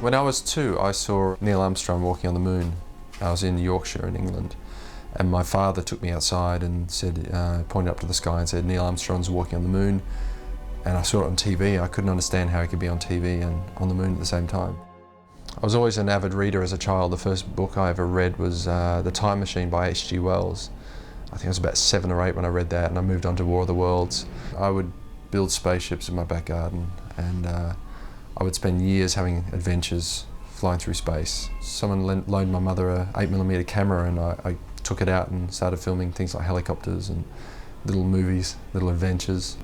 When I was 2, I saw Neil Armstrong walking on the moon. I was in Yorkshire in England, and my father took me outside and said, pointed up to the sky and said, Neil Armstrong's walking on the moon. And I saw it on TV. I couldn't understand how he could be on TV and on the moon at the same time. I was always an avid reader as a child. The first book I ever read was The Time Machine by H.G. Wells. I think I was about 7 or 8 when I read that, and I moved on to War of the Worlds. I would build spaceships in my back garden, and I would spend years having adventures flying through space. Someone loaned my mother a 8mm camera, and I took it out and started filming things like helicopters and little movies, little adventures.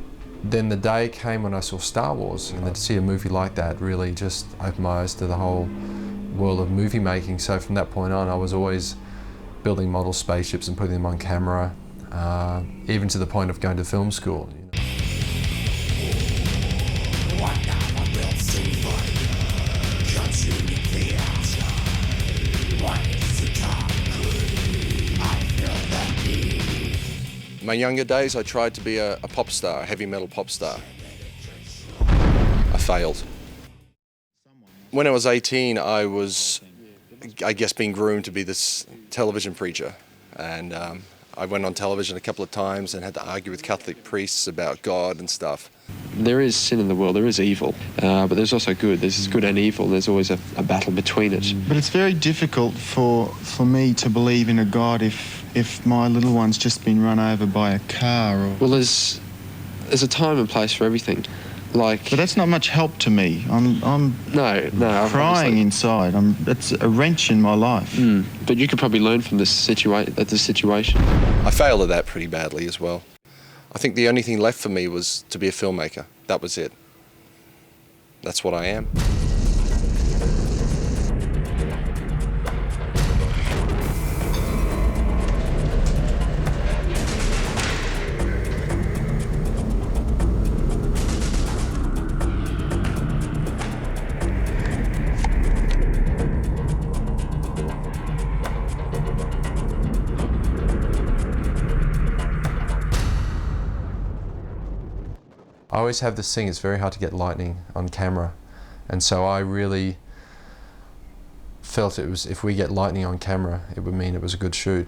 Then the day came when I saw Star Wars, and to see a movie like that really just opened my eyes to the whole world of movie making. So from that point on, I was always building model spaceships and putting them on camera, even to the point of going to film school. In my younger days, I tried to be a pop star, a heavy metal pop star. I failed. When I was 18, I was, I guess, being groomed to be this television preacher. And I went on television a couple of times and had to argue with Catholic priests about God and stuff. There is sin in the world, there is evil, but there's also good. There's good and evil, there's always a battle between it. But it's very difficult for me to believe in a God if my little one's just been run over by a car. Well, there's a time and place for everything. But that's not much help to me. I'm crying inside. It's a wrench in my life. But you could probably learn from this situation. I failed at that pretty badly as well. I think the only thing left for me was to be a filmmaker. That was it. That's what I am. I always have this thing, it's very hard to get lightning on camera, and so I really felt it was, if we get lightning on camera, it would mean it was a good shoot.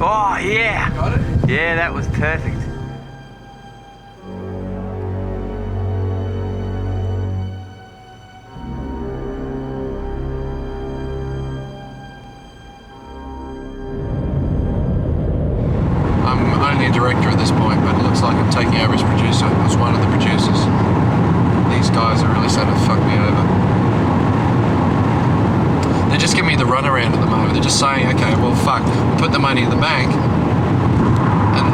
Oh yeah! Got it? Yeah, that was perfect. I'm only a director at this point, but it looks like I'm taking over as producer. I was one of the producers. These guys are really starting to fuck me over. They're just giving me the runaround at the moment. They're just saying, okay, well, fuck, we'll put the money in the bank, and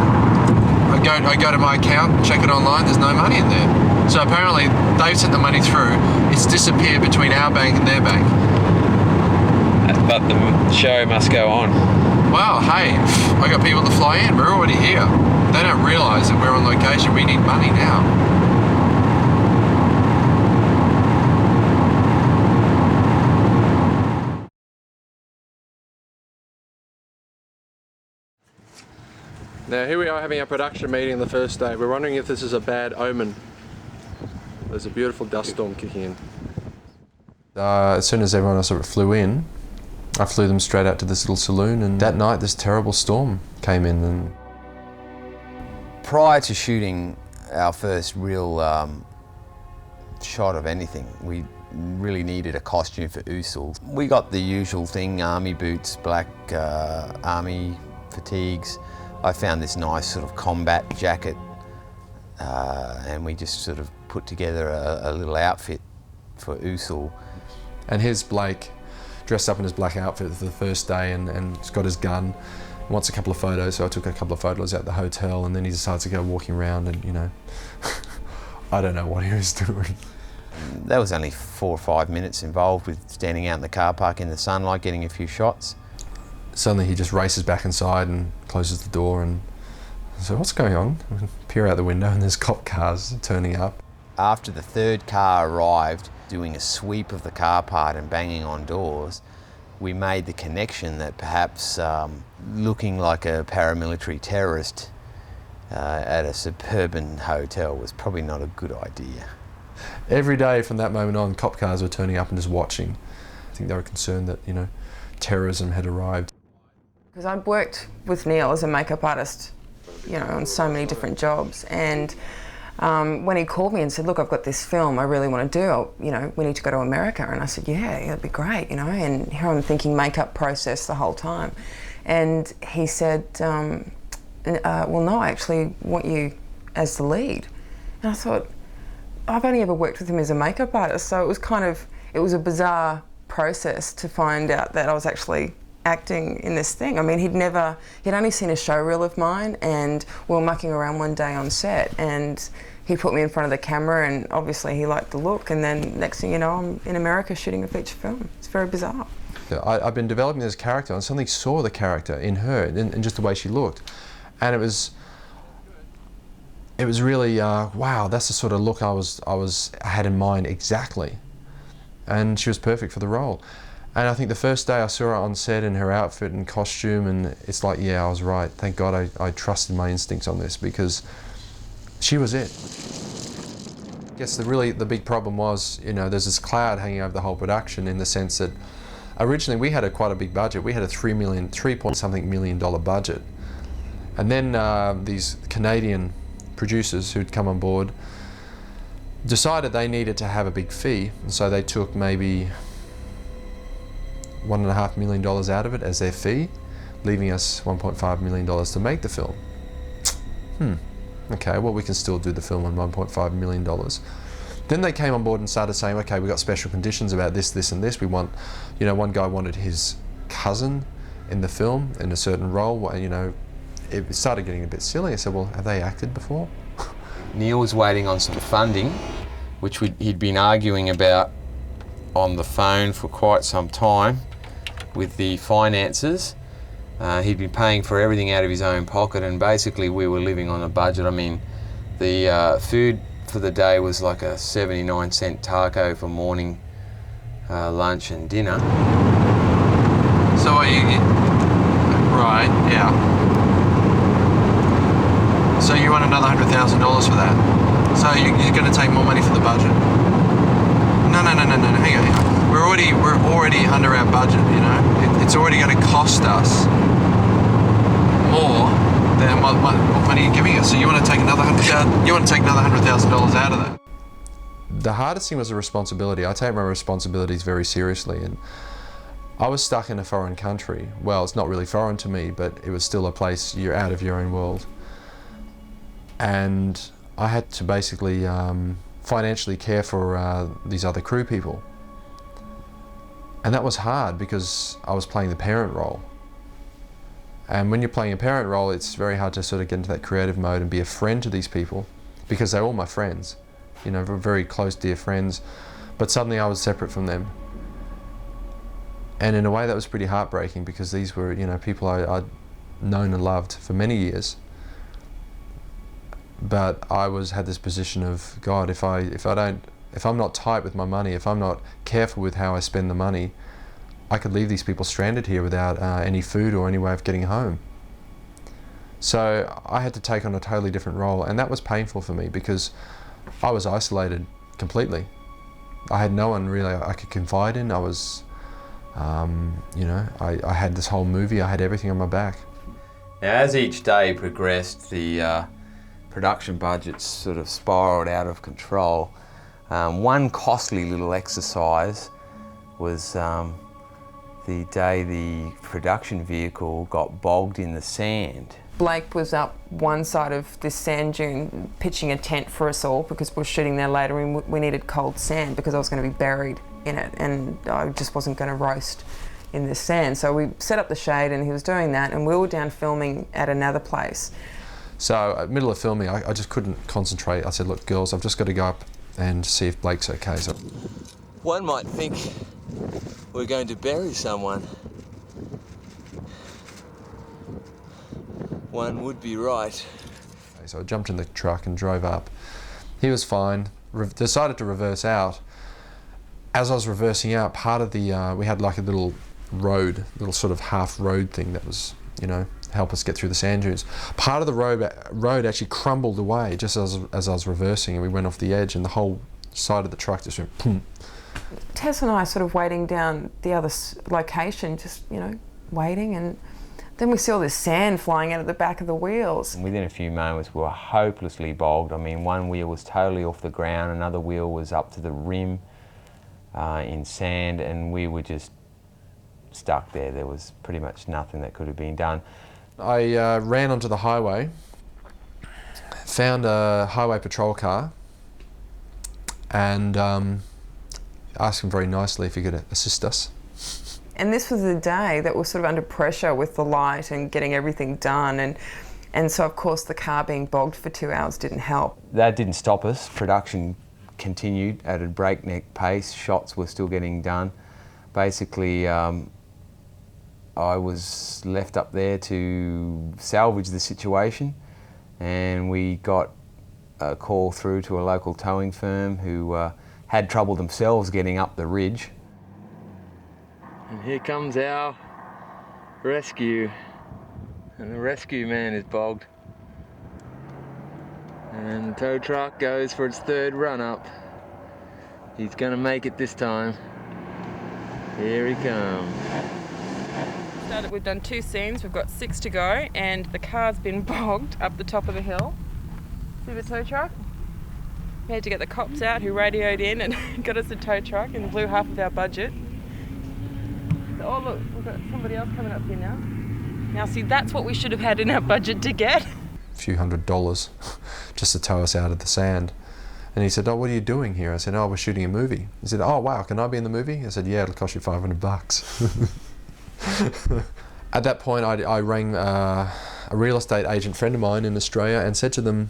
I go to my account, check it online, there's no money in there. So apparently they've sent the money through, it's disappeared between our bank and their bank. But the show must go on. Well, hey, I got people to fly in, we're already here. They don't realise that we're on location, we need money now. Now here we are having our production meeting the first day. We're wondering if this is a bad omen. There's a beautiful dust storm kicking in. As soon as everyone else sort of flew in, I flew them straight out to this little saloon, and that night this terrible storm came in. And prior to shooting our first real shot of anything, we really needed a costume for Usul. We got the usual thing, army boots, black army fatigues. I found this nice sort of combat jacket, and we just sort of put together a little outfit for Usul. And here's Blake, dressed up in his black outfit for the first day, and he's got his gun. Wants a couple of photos, so I took a couple of photos at the hotel, and then he decides to go walking around, and, you know, I don't know what he was doing. There was only 4 or 5 minutes involved with standing out in the car park in the sunlight, getting a few shots. Suddenly he just races back inside and closes the door, and so what's going on? I peer out the window and there's cop cars turning up. After the third car arrived, doing a sweep of the car park and banging on doors, we made the connection that perhaps looking like a paramilitary terrorist at a suburban hotel was probably not a good idea. Every day from that moment on, cop cars were turning up and just watching. I think they were concerned that, terrorism had arrived. Because I'd worked with Neil as a makeup artist, on so many different jobs, and when he called me and said, look, I've got this film I really want to do, we need to go to America. And I said, yeah, that'd be great, and here I'm thinking makeup process the whole time. And he said, well, no, I actually want you as the lead. And I thought, I've only ever worked with him as a makeup artist, so it was a bizarre process to find out that I was actually acting in this thing. I mean, he'd only seen a showreel of mine, and we were mucking around one day on set, and he put me in front of the camera, and obviously he liked the look, and then next thing you know, I'm in America shooting a feature film. It's very bizarre. I've been developing this character, and suddenly saw the character in her, and just the way she looked, and it was really wow. That's the sort of look I had in mind exactly, and she was perfect for the role. And I think the first day I saw her on set in her outfit and costume, and it's like, yeah, I was right. Thank God I trusted my instincts on this, because she was it. I guess the big problem was, there's this cloud hanging over the whole production, in the sense that originally we had quite a big budget. We had a $3 million budget. And then these Canadian producers who'd come on board decided they needed to have a big fee, and so they took maybe $1.5 million out of it as their fee, leaving us $1.5 million to make the film. Okay, well, we can still do the film on $1.5 million. Then they came on board and started saying, okay, we've got special conditions about this, this, and this. We want, one guy wanted his cousin in the film in a certain role, it started getting a bit silly. I said, well, have they acted before? Neil was waiting on some funding, which he'd been arguing about on the phone for quite some time with the finances. He'd been paying for everything out of his own pocket, and basically we were living on a budget. I mean, the food for the day was like a 79-cent taco for morning, lunch and dinner. So are you... Right, yeah. So you want another $100,000 for that? So you're going to take more money for the budget? No, hang on. We're already under our budget, It's already going to cost us more than what money you're giving us. So you want to take another $100,000 out of that. The hardest thing was the responsibility. I take my responsibilities very seriously, and I was stuck in a foreign country. Well, it's not really foreign to me, but it was still a place you're out of your own world. And I had to basically financially care for these other crew people. And that was hard, because I was playing the parent role. And when you're playing a parent role, it's very hard to sort of get into that creative mode and be a friend to these people, because they're all my friends, very close, dear friends. But suddenly I was separate from them. And in a way that was pretty heartbreaking, because these were, people I'd known and loved for many years. But I had this position of, God, if I'm not tight with my money, if I'm not careful with how I spend the money, I could leave these people stranded here without any food or any way of getting home. So I had to take on a totally different role, and that was painful for me, because I was isolated completely. I had no one really I could confide in. I was, I had this whole movie, I had everything on my back. Now, as each day progressed, the production budgets sort of spiraled out of control. One costly little exercise was the day the production vehicle got bogged in the sand. Blake was up one side of this sand dune pitching a tent for us all, because we were shooting there later and we needed cold sand, because I was going to be buried in it and I just wasn't going to roast in this sand. So we set up the shade and he was doing that, and we were down filming at another place. So, middle of filming, I just couldn't concentrate. I said, look, girls, I've just got to go up and see if Blake's okay. So, one might think we're going to bury someone. One would be right. So I jumped in the truck and drove up. He was fine, decided to reverse out. As I was reversing out, part of the, we had like a little road, little sort of half road thing that was, help us get through the sand dunes. Part of the road actually crumbled away just as I was reversing, and we went off the edge, and the whole Side of the truck just went boom. Tess and I sort of waiting down the other location, just, you know, waiting, and then we see all this sand flying out of the back of the wheels. Within a few moments we were hopelessly bogged. I mean, one wheel was totally off the ground, another wheel was up to the rim in sand, and we were just stuck there. There was pretty much nothing that could have been done. I ran onto the highway, found a highway patrol car, and asked him very nicely if he could assist us. And this was a day that was sort of under pressure with the light and getting everything done, and so of course the car being bogged for 2 hours didn't help. That didn't stop us. Production continued at a breakneck pace. Shots were still getting done. Basically, I was left up there to salvage the situation, and we got a call through to a local towing firm who had trouble themselves getting up the ridge. And here comes our rescue, and the rescue man is bogged. And the tow truck goes for its third run up. He's gonna make it this time. Here he comes. We've done 2 scenes, we've got 6 to go, and the car's been bogged up the top of the hill. See the tow truck? We had to get the cops out who radioed in and got us a tow truck and blew half of our budget. So, oh look, we've got somebody else coming up here now. Now see, that's what we should have had in our budget to get. A few $100s just to tow us out of the sand. And he said, oh, what are you doing here? I said, oh, we're shooting a movie. He said, oh, wow, can I be in the movie? I said, yeah, it'll cost you $500. At that point, I rang a real estate agent friend of mine in Australia and said to them,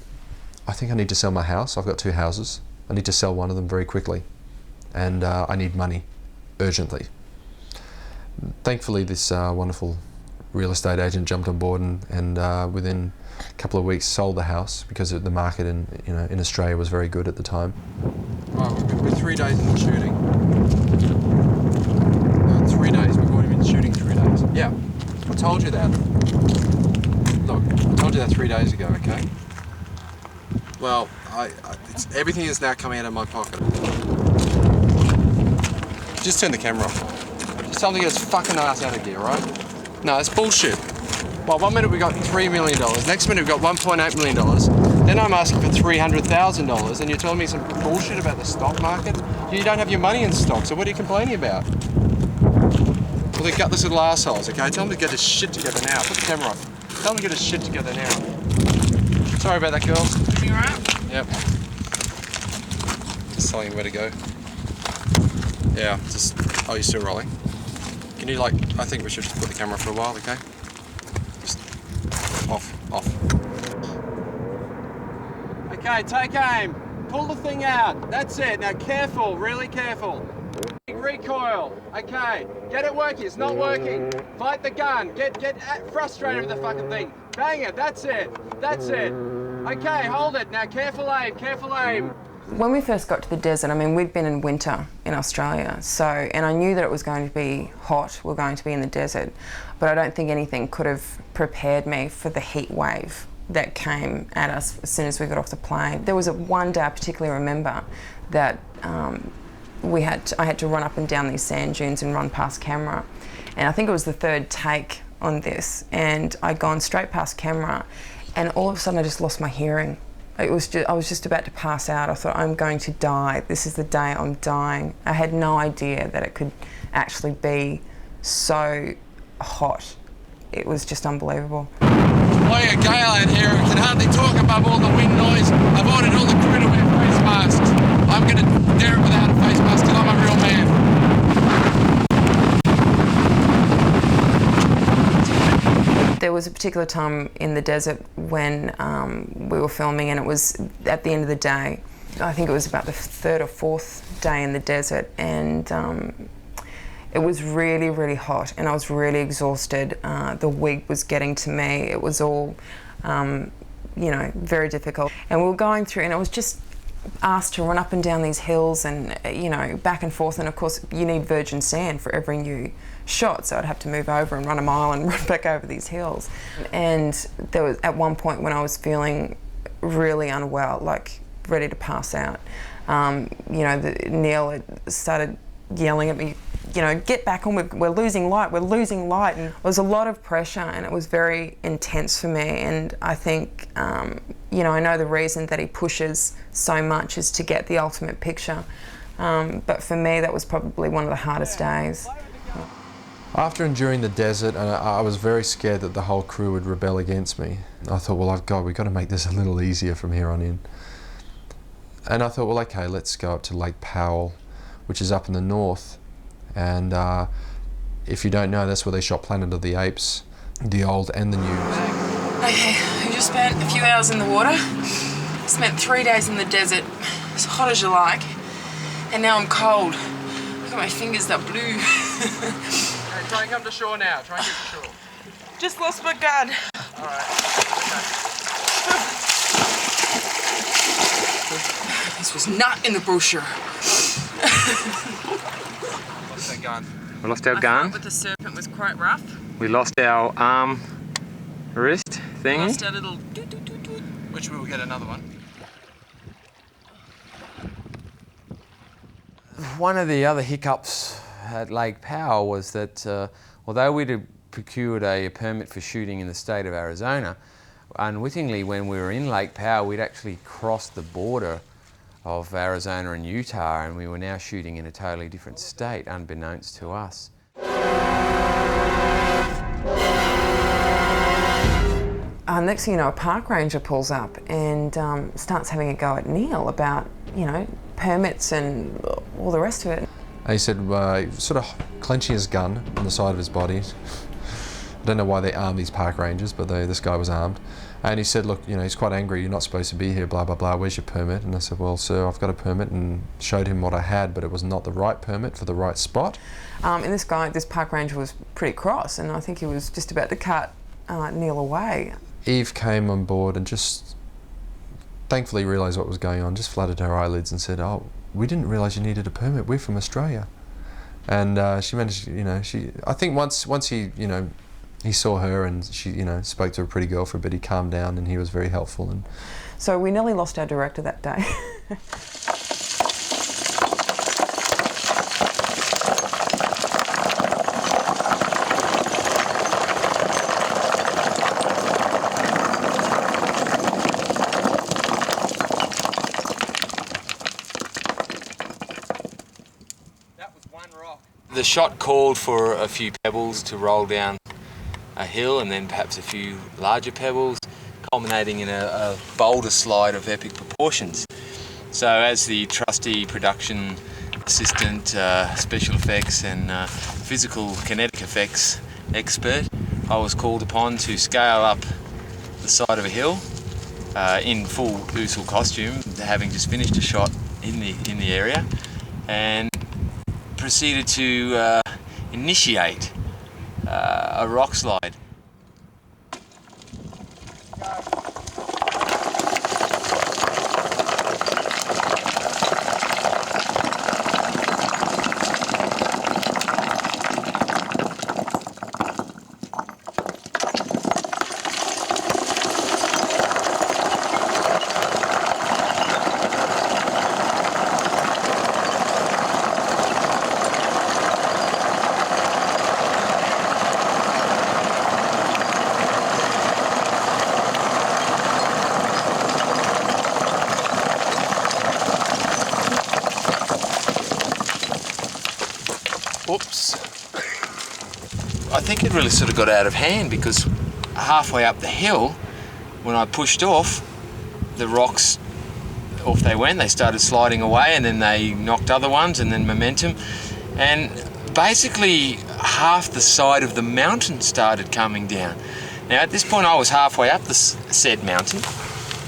I think I need to sell my house. I've got 2 houses. I need to sell one of them very quickly. And I need money urgently. Thankfully, this wonderful real estate agent jumped on board and within a couple of weeks sold the house because the market in Australia was very good at the time. Oh, we're 3 days into shooting. 3 days. We've already been shooting 3 days. Yeah, I told you that. Look, I told you that 3 days ago. Okay. Well, everything is now coming out of my pocket. Just turn the camera off. Just tell him to get his fucking ass out of here, right? No, it's bullshit. Well, 1 minute we got $3 million, next minute we got $1.8 million, then I'm asking for $300,000 and you're telling me some bullshit about the stock market? You don't have your money in stock, so what are you complaining about? Well, they're gutless little assholes, okay? Tell them to get his shit together now. Put the camera off. Tell them to get his shit together now. Sorry about that, girls. You alright? Yep. Just telling you where to go. Yeah, just... Oh, you're still rolling? Can you, I think we should just put the camera for a while, okay? Just... Off. Okay, take aim. Pull the thing out. That's it. Now careful, really careful. Recoil. Okay, get it working. It's not working. Fight the gun. Get frustrated with the fucking thing. Bang it. That's it. Okay, hold it. Now careful aim. When we first got to the desert, I mean, we'd been in winter in Australia, and I knew that it was going to be hot. We're going to be in the desert, but I don't think anything could have prepared me for the heat wave that came at us as soon as we got off the plane. There was one day I particularly remember that I had to run up and down these sand dunes and run past camera, and I think it was the 3rd take on this, and I'd gone straight past camera, and all of a sudden I just lost my hearing. I was just about to pass out. I thought, I'm going to die. This is the day I'm dying. I had no idea that it could actually be so hot. It was just unbelievable. Blowing a gale out here. We can hardly talk above all the wind noise. I've ordered all the crew to wear face masks. I'm going to dare it without a face mask because I'm a real man. There was a particular time in the desert when we were filming, and it was at the end of the day. I think it was about the 3rd or 4th day in the desert, and it was really, really hot, and I was really exhausted. The wig was getting to me. It was all, very difficult. And we were going through, and I was just asked to run up and down these hills and, back and forth. And of course, you need virgin sand for every new shot, so I'd have to move over and run a mile and run back over these hills. And there was at one point when I was feeling really unwell, like ready to pass out. You know, Neil had started yelling at me, you know, get back on, we're losing light, we're losing light. And it was a lot of pressure and it was very intense for me. And I think, you know, I know the reason that he pushes so much is to get the ultimate picture. But for me, that was probably one of the hardest days. After enduring the desert, and I was very scared that the whole crew would rebel against me. I thought, well, God, we've got to make this a little easier from here on in. And I thought, well, okay, let's go up to Lake Powell, which is up in the north. And if you don't know, that's where they shot Planet of the Apes, the old and the new. Okay, we just spent a few hours in the water, spent 3 days in the desert, as hot as you like, and now I'm cold. Look at my fingers, they're blue. Hey, try and come to shore now. Try and get to shore. Just lost my gun. All right. Okay. This was not in the brochure. Lost that gun. We lost our I gun. thought with the serpent was quite rough. We lost our arm wrist thingy. Lost our little doot. Which we will get another one. One of the other hiccups at Lake Powell was that although we'd have procured a permit for shooting in the state of Arizona, unwittingly when we were in Lake Powell we'd actually crossed the border of Arizona and Utah, and we were now shooting in a totally different state unbeknownst to us. Next thing you know, a park ranger pulls up and starts having a go at Neil about, you know, permits and all the rest of it. And he said, sort of clenching his gun on the side of his body. I don't know why they arm these park rangers, but this guy was armed. And he said, look, you know, he's quite angry, you're not supposed to be here, blah, blah, blah, where's your permit? And I said, well, sir, I've got a permit, and showed him what I had, but it was not the right permit for the right spot. And this park ranger was pretty cross, and I think he was just about to cut Neil away. Eve came on board and just thankfully realised what was going on, just fluttered her eyelids and said, oh, we didn't realise you needed a permit, we're from Australia. And she managed, you know, I think once he, you know, he saw her and she, you know, spoke to a pretty girl for a bit, he calmed down and he was very helpful. And so we nearly lost our director that day. The shot called for a few pebbles to roll down a hill and then perhaps a few larger pebbles, culminating in a boulder slide of epic proportions. So as the trusty production assistant, special effects and physical kinetic effects expert, I was called upon to scale up the side of a hill in full Usul costume, having just finished a shot in the area, and proceeded to initiate a rock slide. Oops. I think it really sort of got out of hand because halfway up the hill, when I pushed off, the rocks, off they went, they started sliding away and then they knocked other ones and then momentum. And basically half the side of the mountain started coming down. Now at this point I was halfway up the said mountain,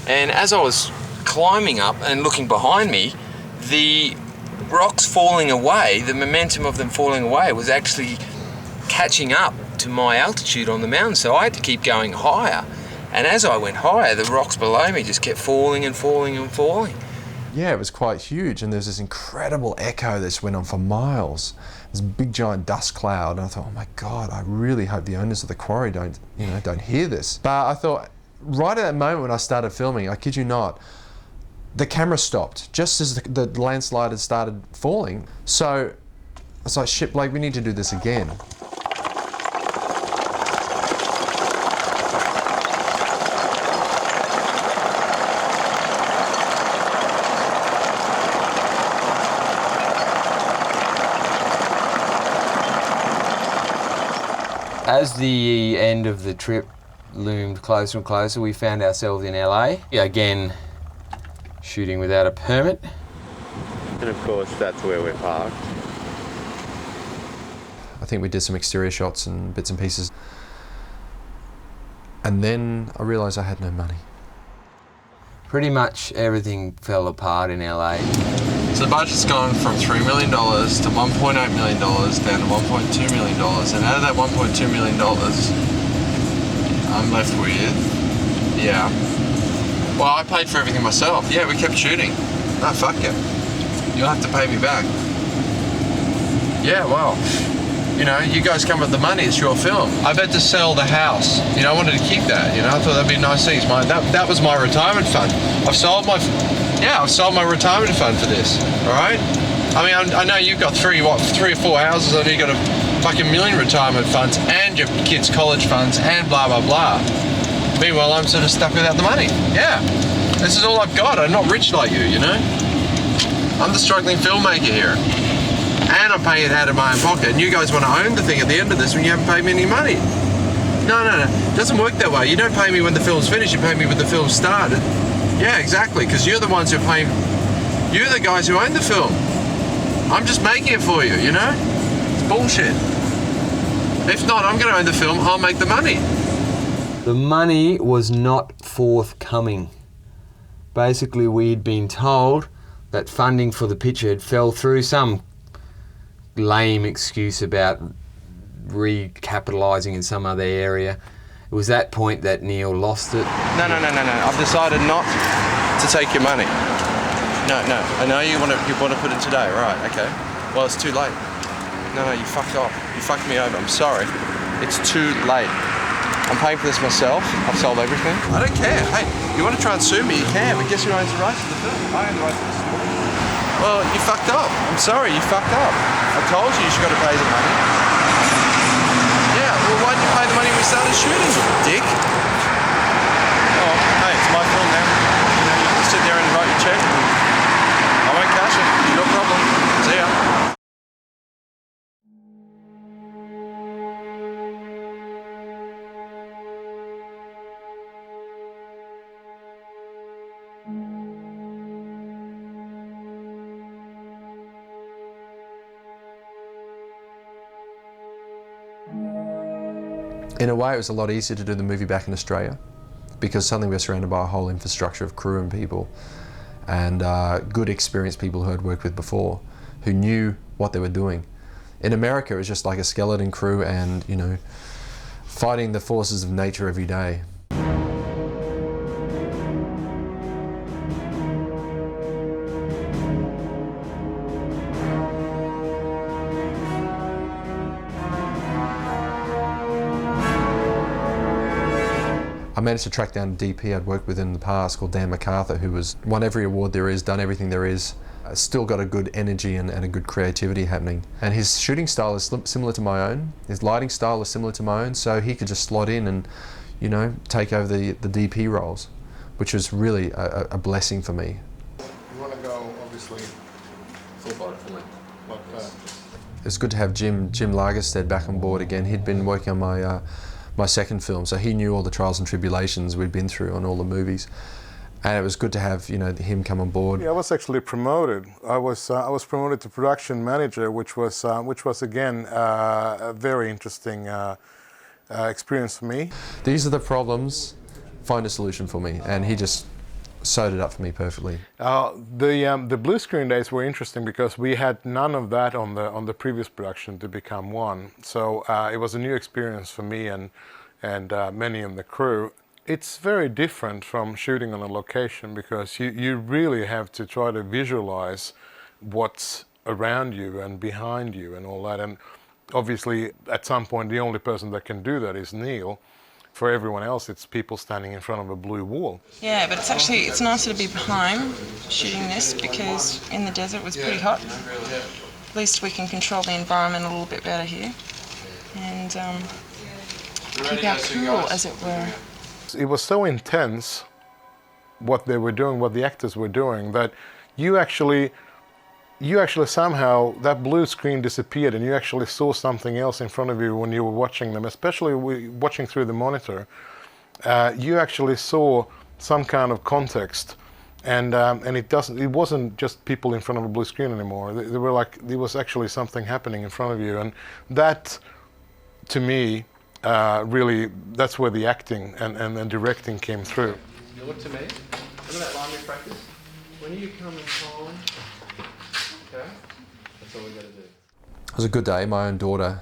and as I was climbing up and looking behind me, the rocks falling away, the momentum of them falling away was actually catching up to my altitude on the mountain, so I had to keep going higher. And as I went higher, the rocks below me just kept falling and falling and falling. yeah, it was quite huge, and there's this incredible echo that just went on for miles. This big giant dust cloud, and I thought, oh my God, I really hope the owners of the quarry don't hear this. But I thought, right at that moment when I started filming, I kid you not, the camera stopped just as the landslide had started falling. So I was like, shit, Blake, we need to do this again. As the end of the trip loomed closer and closer, we found ourselves in LA. Again, shooting without a permit. And of course, that's where we're parked. I think we did some exterior shots and bits and pieces. And then I realised I had no money. Pretty much everything fell apart in LA. So the budget's gone from $3 million to $1.8 million down to $1.2 million. And out of that $1.2 million, I'm left with, yeah. Well, I paid for everything myself. Yeah, we kept shooting. No, fuck it. You'll have to pay me back. Yeah, well, you know, you guys come with the money, it's your film. I've had to sell the house. You know, I wanted to keep that, you know, I thought that'd be nice things. That was my retirement fund. I've sold my retirement fund for this, all right? I mean, I know you've got three or four houses, I know you've got a fucking million retirement funds and your kids' college funds and blah, blah, blah. Meanwhile, I'm sort of stuck without the money. Yeah, this is all I've got. I'm not rich like you know? I'm the struggling filmmaker here. And I'm paying it out of my own pocket. And you guys want to own the thing at the end of this when you haven't paid me any money. No. It doesn't work that way. You don't pay me when the film's finished, you pay me when the film started. Yeah, exactly, because you're the ones who are paying, you're the guys who own the film. I'm just making it for you, you know? It's bullshit. If not, I'm going to own the film, I'll make the money. The money was not forthcoming. Basically, we'd been told that funding for the picture had fell through, some lame excuse about recapitalising in some other area. It was that point that Neil lost it. No. I've decided not to take your money. No. I know you want to put it today, right? Okay. Well, it's too late. No, you fucked off. You fucked me over. I'm sorry. It's too late. I'm paying for this myself. I've sold everything. I don't care. Hey, you want to try and sue me? You can, but guess who owns the rights to the film? I own the rights to the story. Well, you fucked up. I'm sorry, you fucked up. I told you should got to pay the money. Yeah, well, why didn't you pay the money when we started shooting, dick? Oh, hey, it's my film now. You know, you can sit there and write your check. I won't cash it. No problem. See ya. In a way, it was a lot easier to do the movie back in Australia because suddenly we were surrounded by a whole infrastructure of crew and people and good experienced people who I'd worked with before who knew what they were doing. In America, it was just like a skeleton crew and, you know, fighting the forces of nature every day. I managed to track down a DP I'd worked with in the past called Dan MacArthur, who has won every award there is, done everything there is, still got a good energy and a good creativity happening. And his shooting style is similar to my own, his lighting style is similar to my own, so he could just slot in and, you know, take over the DP roles, which was really a blessing for me. You want to go, obviously, full body filming, like that. It's good to have Jim Lagerstead back on board again. He'd been working on my second film, so he knew all the trials and tribulations we'd been through on all the movies, and it was good to have, you know, him come on board. Yeah, I was actually promoted. I was promoted to production manager, which was again a very interesting experience for me. These are the problems. Find a solution for me, and he just sewed it up for me perfectly. The blue screen days were interesting because we had none of that on the previous production to become one. So it was a new experience for me and many in the crew. It's very different from shooting on a location because you really have to try to visualize what's around you and behind you and all that. And obviously, at some point, the only person that can do that is Neil. For everyone else, it's people standing in front of a blue wall. Yeah, but it's nicer to be home shooting this because in the desert it was pretty hot. At least we can control the environment a little bit better here and keep our cool, as it were. It was so intense what they were doing, what the actors were doing, that you actually somehow, that blue screen disappeared and you actually saw something else in front of you when you were watching them, especially watching through the monitor. You actually saw some kind of context, and it wasn't just people in front of a blue screen anymore. There was actually something happening in front of you, and that, to me, really, that's where the acting and directing came through. You look to me. Remember that line we practiced? When are you coming home? Okay, that's all we got to do. It was a good day. My own daughter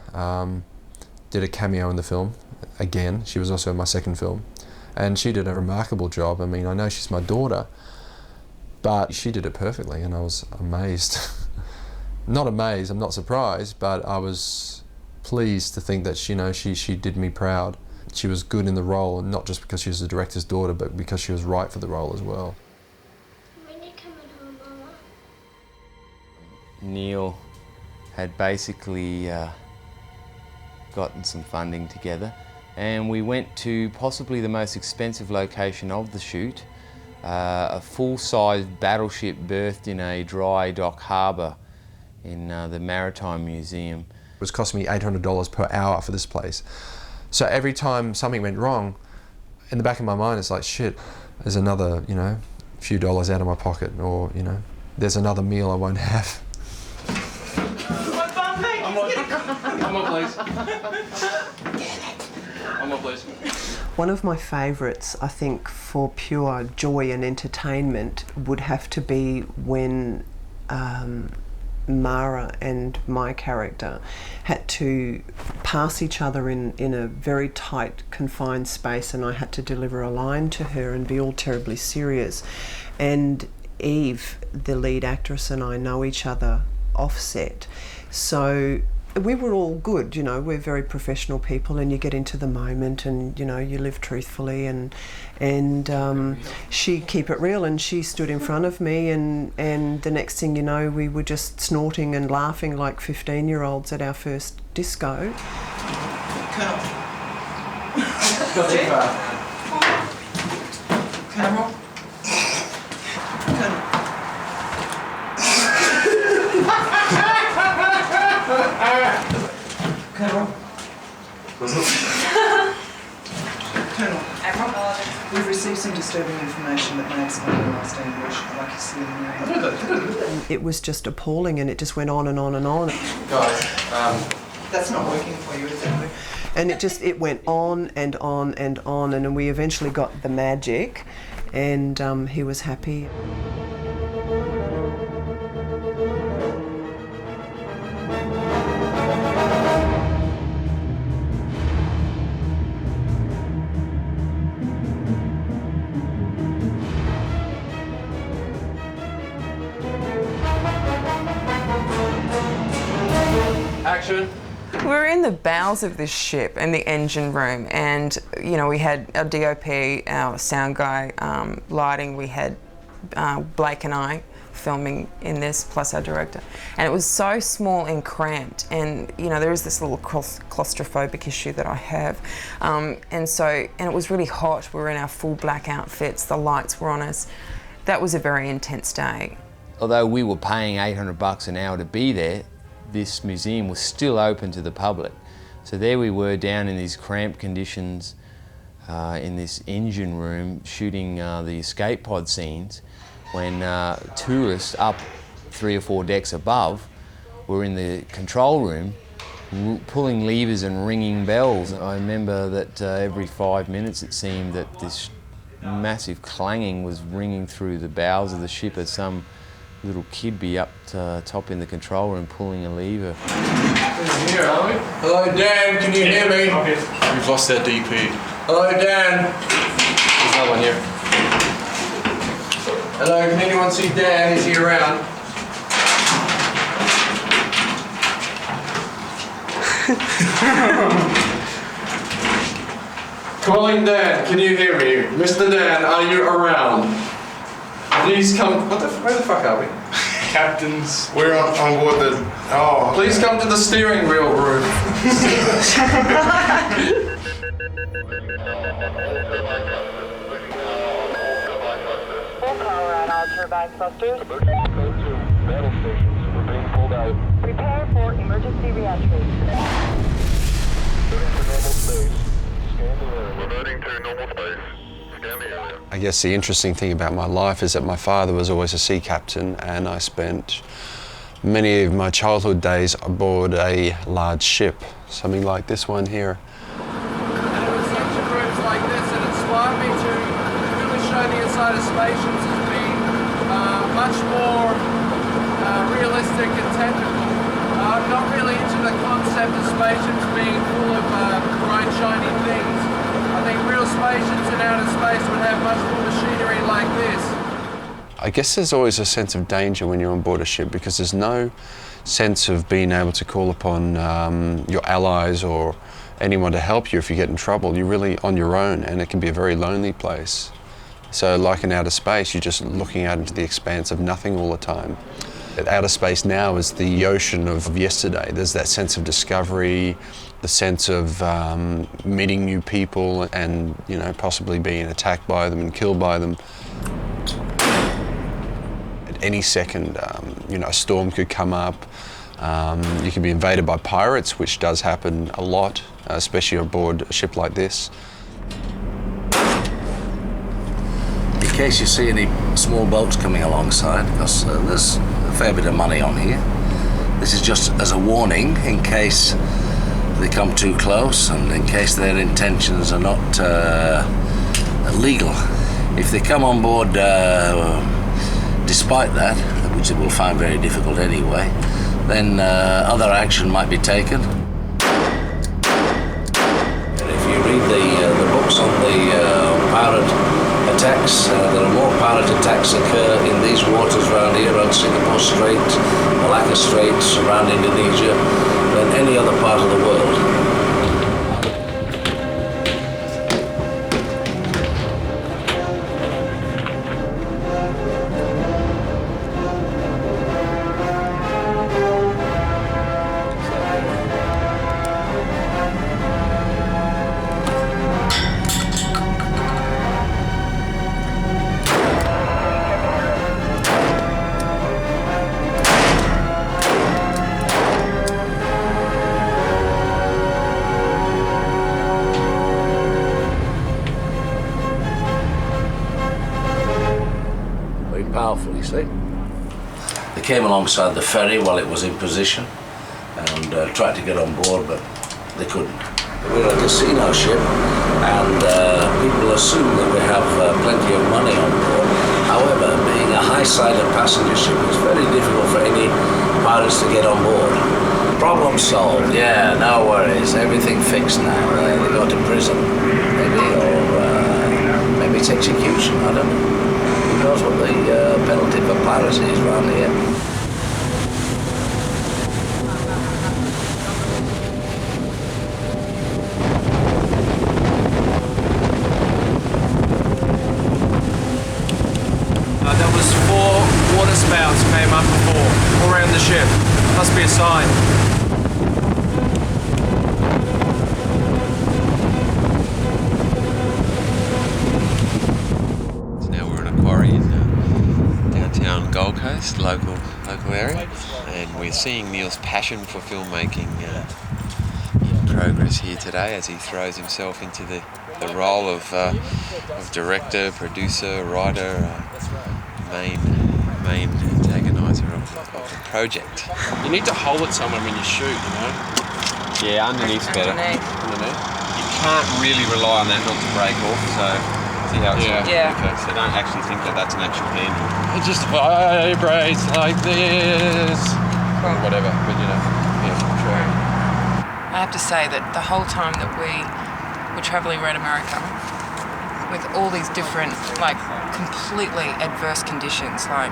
did a cameo in the film. Again, she was also in my second film. And she did a remarkable job. I mean, I know she's my daughter, but she did it perfectly and I was amazed. Not amazed, I'm not surprised, but I was pleased to think that she did me proud. She was good in the role, and not just because she was the director's daughter, but because she was right for the role as well. When are you coming home, Mama? Neil had basically gotten some funding together, and we went to possibly the most expensive location of the shoot, a full-size battleship berthed in a dry dock harbour in the Maritime Museum. It was costing me $800 per hour for this place. So every time something went wrong, in the back of my mind it's like, shit, there's another, few dollars out of my pocket, or, there's another meal I won't have. I'm on, please. I'm on, please. One of my favourites, I think, for pure joy and entertainment would have to be when Mara and my character had to pass each other in a very tight, confined space, and I had to deliver a line to her and be all terribly serious. And Eve, the lead actress, and I know each other offset. So we were all good, we're very professional people, and you get into the moment and, you live truthfully, and she keep it real, and she stood in front of me, and the next thing you know, we were just snorting and laughing like 15-year-olds at our first disco. Colonel. Not too far. Colonel. Colonel. Colonel. Colonel. Admiral. We've received some disturbing information that may explain the last ambush. I'd like to see them. It was just appalling, and it just went on and on and on. Guys, that's not working for you, is it? And it went on and on and on, and then we eventually got the magic, and he was happy. action. We were in the bowels of this ship in the engine room, and we had our DOP, our sound guy, lighting. We had Blake and I filming in this, plus our director, and it was so small and cramped. And there is this little claustrophobic issue that I have, and it was really hot. We were in our full black outfits. The lights were on us. That was a very intense day. Although we were paying $800 an hour to be there, this museum was still open to the public. So there we were down in these cramped conditions in this engine room shooting the escape pod scenes when tourists up 3 or 4 decks above were in the control room pulling levers and ringing bells. I remember that every 5 minutes it seemed that this massive clanging was ringing through the bowels of the ship as some little kid be up top in the control room pulling a lever. Here, are we? Hello, Dan, can you hear me? We've lost our DP. Hello, Dan. There's another one here. Hello, can anyone see Dan? Is he around? Calling Dan, can you hear me? Mr. Dan, are you around? Please come. Where the fuck are we? Captains. We're on board the. Oh. Please come to the steering wheel room. Turbine thrusters. Battle stations. We're being pulled out. Prepare for emergency reentry. Reverting to normal space. Scan the area. Reverting to normal space. Scan the area. I guess the interesting thing about my life is that my father was always a sea captain, and I spent many of my childhood days aboard a large ship, something like this one here. And it was such groups like this that inspired me to really show the inside of spaceships as being much more realistic and technical. I'm not really into the concept of spaceships being full of bright, shiny things. I think real spaceships in outer space would have much more machinery like this. I guess there's always a sense of danger when you're on board a ship because there's no sense of being able to call upon your allies or anyone to help you if you get in trouble. You're really on your own, and it can be a very lonely place. So like in outer space, you're just looking out into the expanse of nothing all the time. Outer space now is the ocean of yesterday. There's that sense of discovery, the sense of meeting new people and, you know, possibly being attacked by them and killed by them. At any second, you know, a storm could come up. You can be invaded by pirates, which does happen a lot, especially aboard a ship like this. In case you see any small boats coming alongside, because there's a fair bit of money on here. This is just as a warning in case they come too close and in case their intentions are not legal. If they come on board despite that, which they will find very difficult anyway, then other action might be taken. And if you read the books on the pirate attacks, there are more pirate attacks occur in these waters around here, around Singapore Strait, Malacca Straits, around Indonesia, than any other part of the world. Powerful, you see. They came alongside the ferry while it was in position and tried to get on board, but they couldn't. We're a casino ship, and people assume that we have plenty of money on board. However, being a high-sided passenger ship, it's very difficult for any pirates to get on board. Problem solved. Yeah, no worries. Everything fixed now. They go to prison, maybe, or maybe it's execution. I don't know. Who knows what the penalty for piracy is around here? There was 4 water spouts came up before, all around the ship. Must be a sign. Gold Coast, local area, and we're seeing Neil's passion for filmmaking in progress here today as he throws himself into the role of director, producer, writer, main antagonizer of the project. You need to hold it somewhere when you shoot, you know? Yeah, underneath's better. Underneath. You can't really rely on that not to break off, so see how it's okay. So don't actually think that that's an actual handle. It just vibrates like this. Or whatever, but you know, yeah, true. I have to say that the whole time that we were travelling around America with all these different, like, completely adverse conditions, like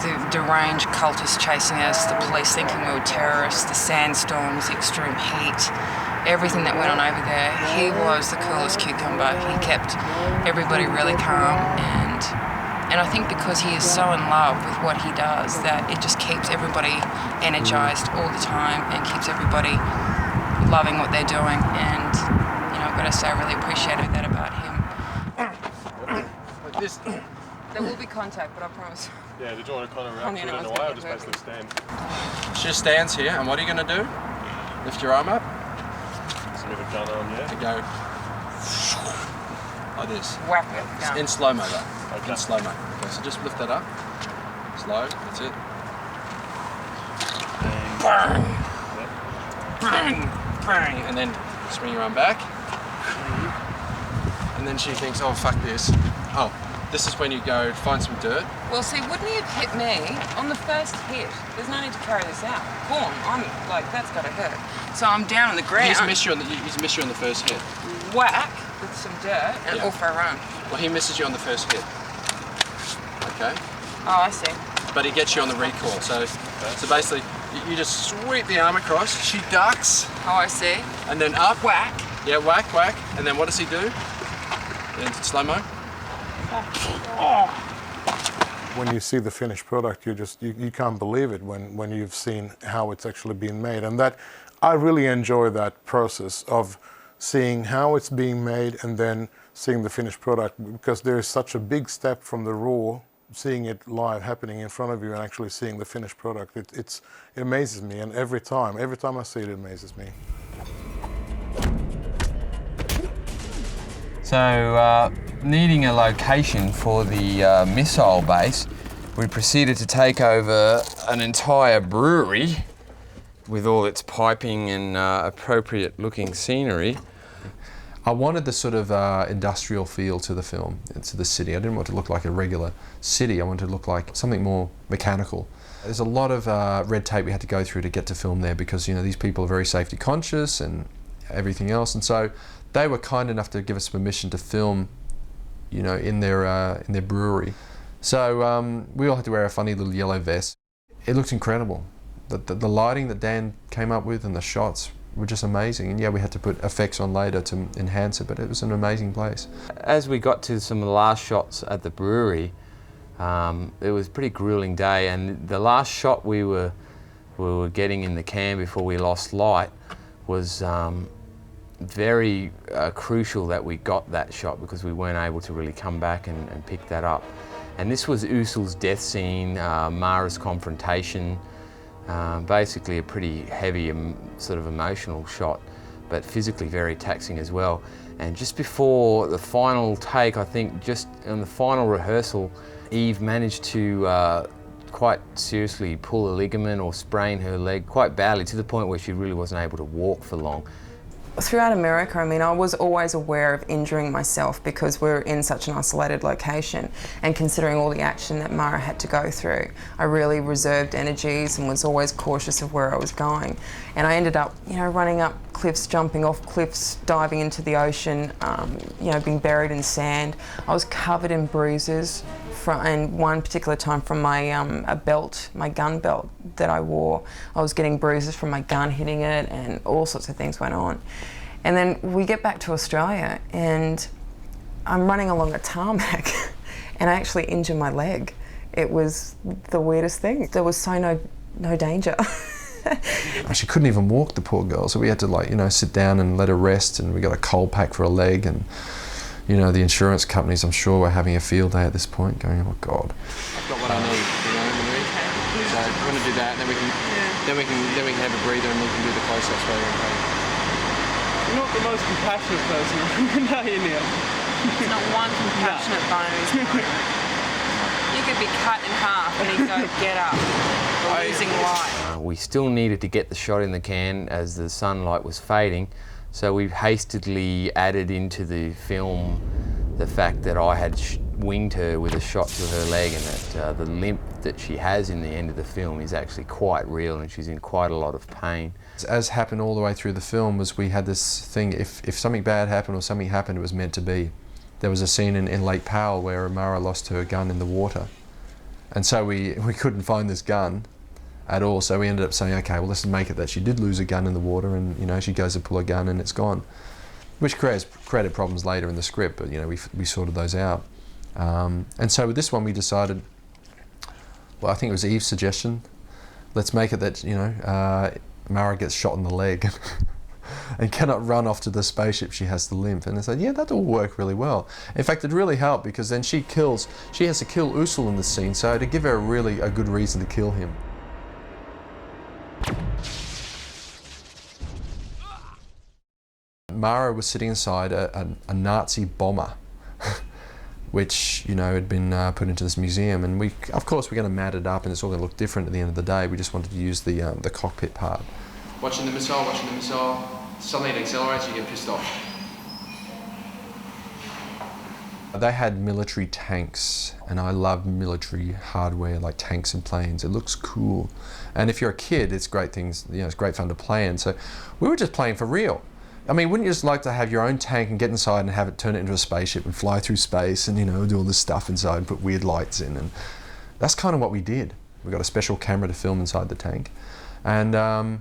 the deranged cultists chasing us, the police thinking we were terrorists, the sandstorms, the extreme heat, everything that went on over there. He was the coolest cucumber. He kept everybody really calm, and I think because he is so in love with what he does that it just keeps everybody energized all the time and keeps everybody loving what they're doing. And I've got to say I really appreciated that about him. There will be contact, but I promise. Yeah, did you want to kind of I mean, put it away or just basically stand? She just stands here, and what are you going to do? Lift your arm up. Some of the gun on, yeah? And go like this. Whack it down. In slow-mo though. Okay. In slow-mo. Okay, so just lift that up. Slow, that's it. Bang. Bang. Bang. And then swing your arm back. And then she thinks, oh, fuck this. Oh, this is when you go find some dirt. Well, see, wouldn't he have hit me on the first hit? There's no need to carry this out. Boom, I'm like, that's gotta hurt. So I'm down on the ground. He's missed you on the first hit. Whack with some dirt and off I run. Well, he misses you on the first hit. Okay. Oh, I see. But he gets you on the recoil. So basically, you just sweep the arm across. She ducks. Oh, I see. And then up. Whack. Yeah, whack, whack. And then what does he do? In slow-mo. When you see the finished product, you can't believe it when you've seen how it's actually been made. And that, I really enjoy that process of seeing how it's being made and then seeing the finished product, because there is such a big step from the raw, seeing it live happening in front of you and actually seeing the finished product. It amazes me, and every time I see it, it amazes me. So, needing a location for the missile base, we proceeded to take over an entire brewery with all its piping and appropriate looking scenery. I wanted the sort of industrial feel to the film, to the city. I didn't want it to look like a regular city. I wanted it to look like something more mechanical. There's a lot of red tape we had to go through to get to film there because these people are very safety conscious and everything else, and so they were kind enough to give us permission to film, in their brewery. So we all had to wear a funny little yellow vest. It looked incredible. The lighting that Dan came up with and the shots were just amazing. And yeah, we had to put effects on later to enhance it, but it was an amazing place. As we got to some of the last shots at the brewery, it was a pretty grueling day, and the last shot we were getting in the can before we lost light was very crucial that we got that shot because we weren't able to really come back and pick that up. And this was Usul's death scene, Mara's confrontation, basically a pretty heavy sort of emotional shot, but physically very taxing as well. And just before the final take, I think just on the final rehearsal, Eve managed to quite seriously pull a ligament or sprain her leg quite badly, to the point where she really wasn't able to walk for long. Throughout America, I was always aware of injuring myself because we're in such an isolated location, and considering all the action that Mara had to go through, I really reserved energies and was always cautious of where I was going. And I ended up, running up cliffs, jumping off cliffs, diving into the ocean, being buried in sand. I was covered in bruises, and one particular time from my a belt, my gun belt that I wore, I was getting bruises from my gun hitting it, and all sorts of things went on. And then we get back to Australia and I'm running along a tarmac and I actually injure my leg. It was the weirdest thing. There was so no danger. She couldn't even walk, the poor girl, so we had to sit down and let her rest, and we got a cold pack for her leg, and the insurance companies, I'm sure, were having a field day at this point, going, oh God. I've got what I need, So if you want to do that, then we can have a breather and we can do the close-ups while you're in pain. You're not the most compassionate person I know, you, Neil. There's not one compassionate bone in his body. You could be cut in half and he'd go, get up. We're losing light. We still needed to get the shot in the can as the sunlight was fading. So we hastily added into the film the fact that I had winged her with a shot to her leg, and that the limp that she has in the end of the film is actually quite real, and she's in quite a lot of pain. As happened all the way through the film was we had this thing, if something bad happened or something happened, it was meant to be. There was a scene in Lake Powell where Mara lost her gun in the water, and so we couldn't find this gun. at all. So we ended up saying, okay, well, let's make it that she did lose a gun in the water, and you know, she goes to pull a gun and it's gone, which created problems later in the script, but you know, we sorted those out. And so with this one, we decided, well, I think it was Eve's suggestion, let's make it that, you know, Mara gets shot in the leg and cannot run off to the spaceship, she has to limp. And I said, yeah, that'll work really well. In fact, it really helped because then she has to kill Usul in the scene, so to give her a good reason to kill him. Mara was sitting inside a Nazi bomber, which, you know, had been put into this museum, and of course we're going to mat it up and it's all going to look different at the end of the day. We just wanted to use the cockpit part. Watching the missile, suddenly it accelerates, you get pissed off. They had military tanks, and I love military hardware like tanks and planes. It looks cool, and if you're a kid, it's great things. You know, it's great fun to play in. So we were just playing for real. I mean, wouldn't you just like to have your own tank and get inside and have it turn it into a spaceship and fly through space and, you know, do all this stuff inside and put weird lights in? And that's kind of what we did. We got a special camera to film inside the tank, and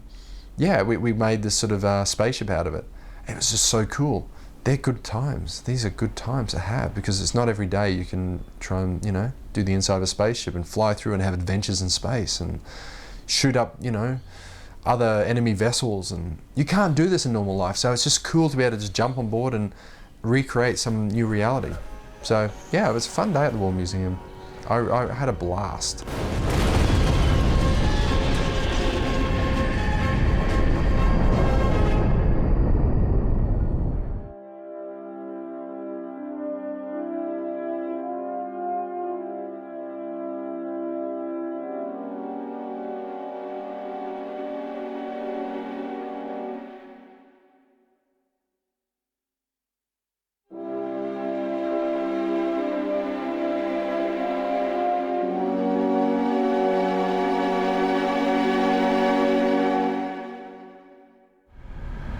yeah, we made this sort of spaceship out of it. It was just so cool. They're good times. These are good times to have, because it's not every day you can try and, you know, do the inside of a spaceship and fly through and have adventures in space and shoot up, you know, other enemy vessels, and you can't do this in normal life. So it's just cool to be able to just jump on board and recreate some new reality. So yeah, it was a fun day at the War Museum. I had a blast.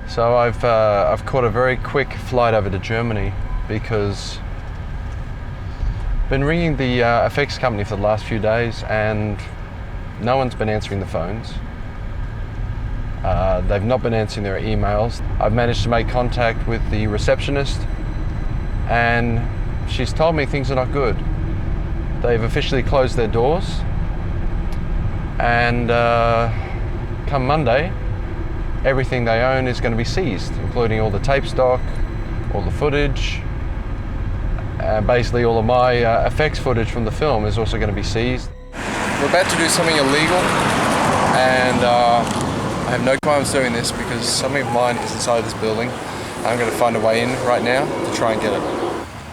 So I've caught a very quick flight over to Germany because I've been ringing the effects company for the last few days and no one's been answering the phones. They've not been answering their emails. I've managed to make contact with the receptionist and she's told me things are not good. They've officially closed their doors, and come Monday, everything they own is going to be seized, including all the tape stock, all the footage, basically all of my effects footage from the film is also going to be seized. We're about to do something illegal, and I have no qualms doing this because something of mine is inside this building. I'm going to find a way in right now to try and get it.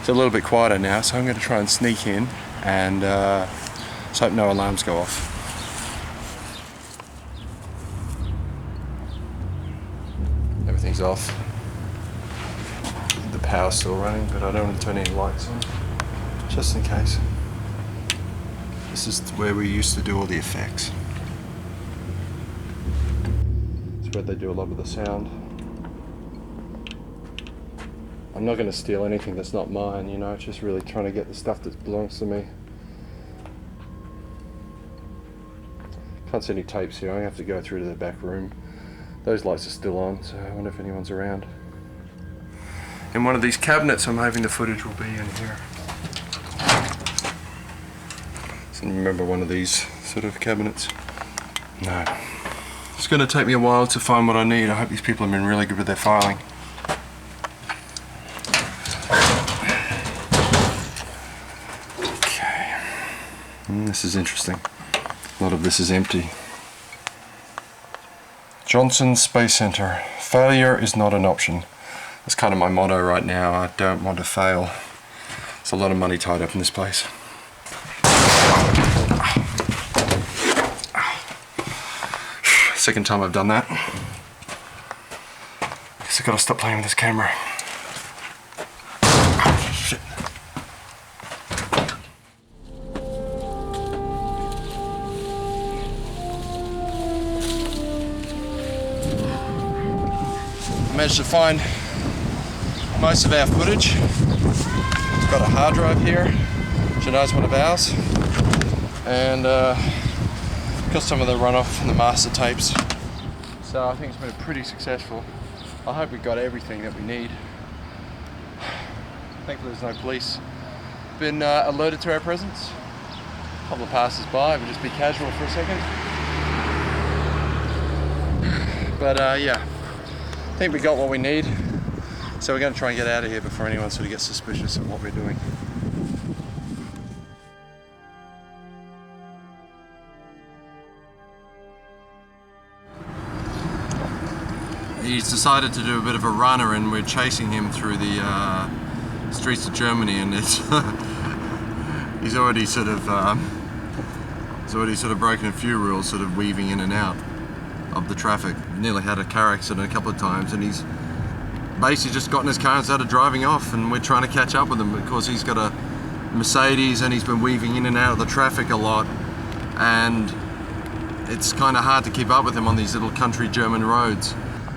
It's a little bit quieter now, so I'm going to try and sneak in and let's hope no alarms go off. Everything's off. The power's still running, but I don't want to turn any lights on, just in case. This is where we used to do all the effects. It's where they do a lot of the sound. I'm not going to steal anything that's not mine, you know, it's just really trying to get the stuff that belongs to me. Can't see any tapes here, I have to go through to the back room. Those lights are still on, so I wonder if anyone's around. In one of these cabinets, I'm hoping the footage will be in here. So remember one of these sort of cabinets? No. It's going to take me a while to find what I need. I hope these people have been really good with their filing. Okay. This is interesting. A lot of this is empty. Johnson Space Center. Failure is not an option. That's kind of my motto right now. I don't want to fail. There's a lot of money tied up in this place. Second time I've done that. Guess I've got to stop playing with this camera. Shit. I managed to find most of our footage. We've got a hard drive here. Jedi's one of ours. And got some of the runoff from the master tapes. So I think it's been pretty successful. I hope we got everything that we need. Thankfully there's no police. Been alerted to our presence. A couple of passers by, but just be casual for a second. But yeah, I think we got what we need. So we're going to try and get out of here before anyone sort of gets suspicious of what we're doing. He's decided to do a bit of a runner, and we're chasing him through the streets of Germany, and it's he's already sort of broken a few rules, sort of weaving in and out of the traffic. Nearly had a car accident a couple of times, and he's basically just got in his car and started driving off, and we're trying to catch up with him because he's got a Mercedes and he's been weaving in and out of the traffic a lot, and it's kind of hard to keep up with him on these little country German roads.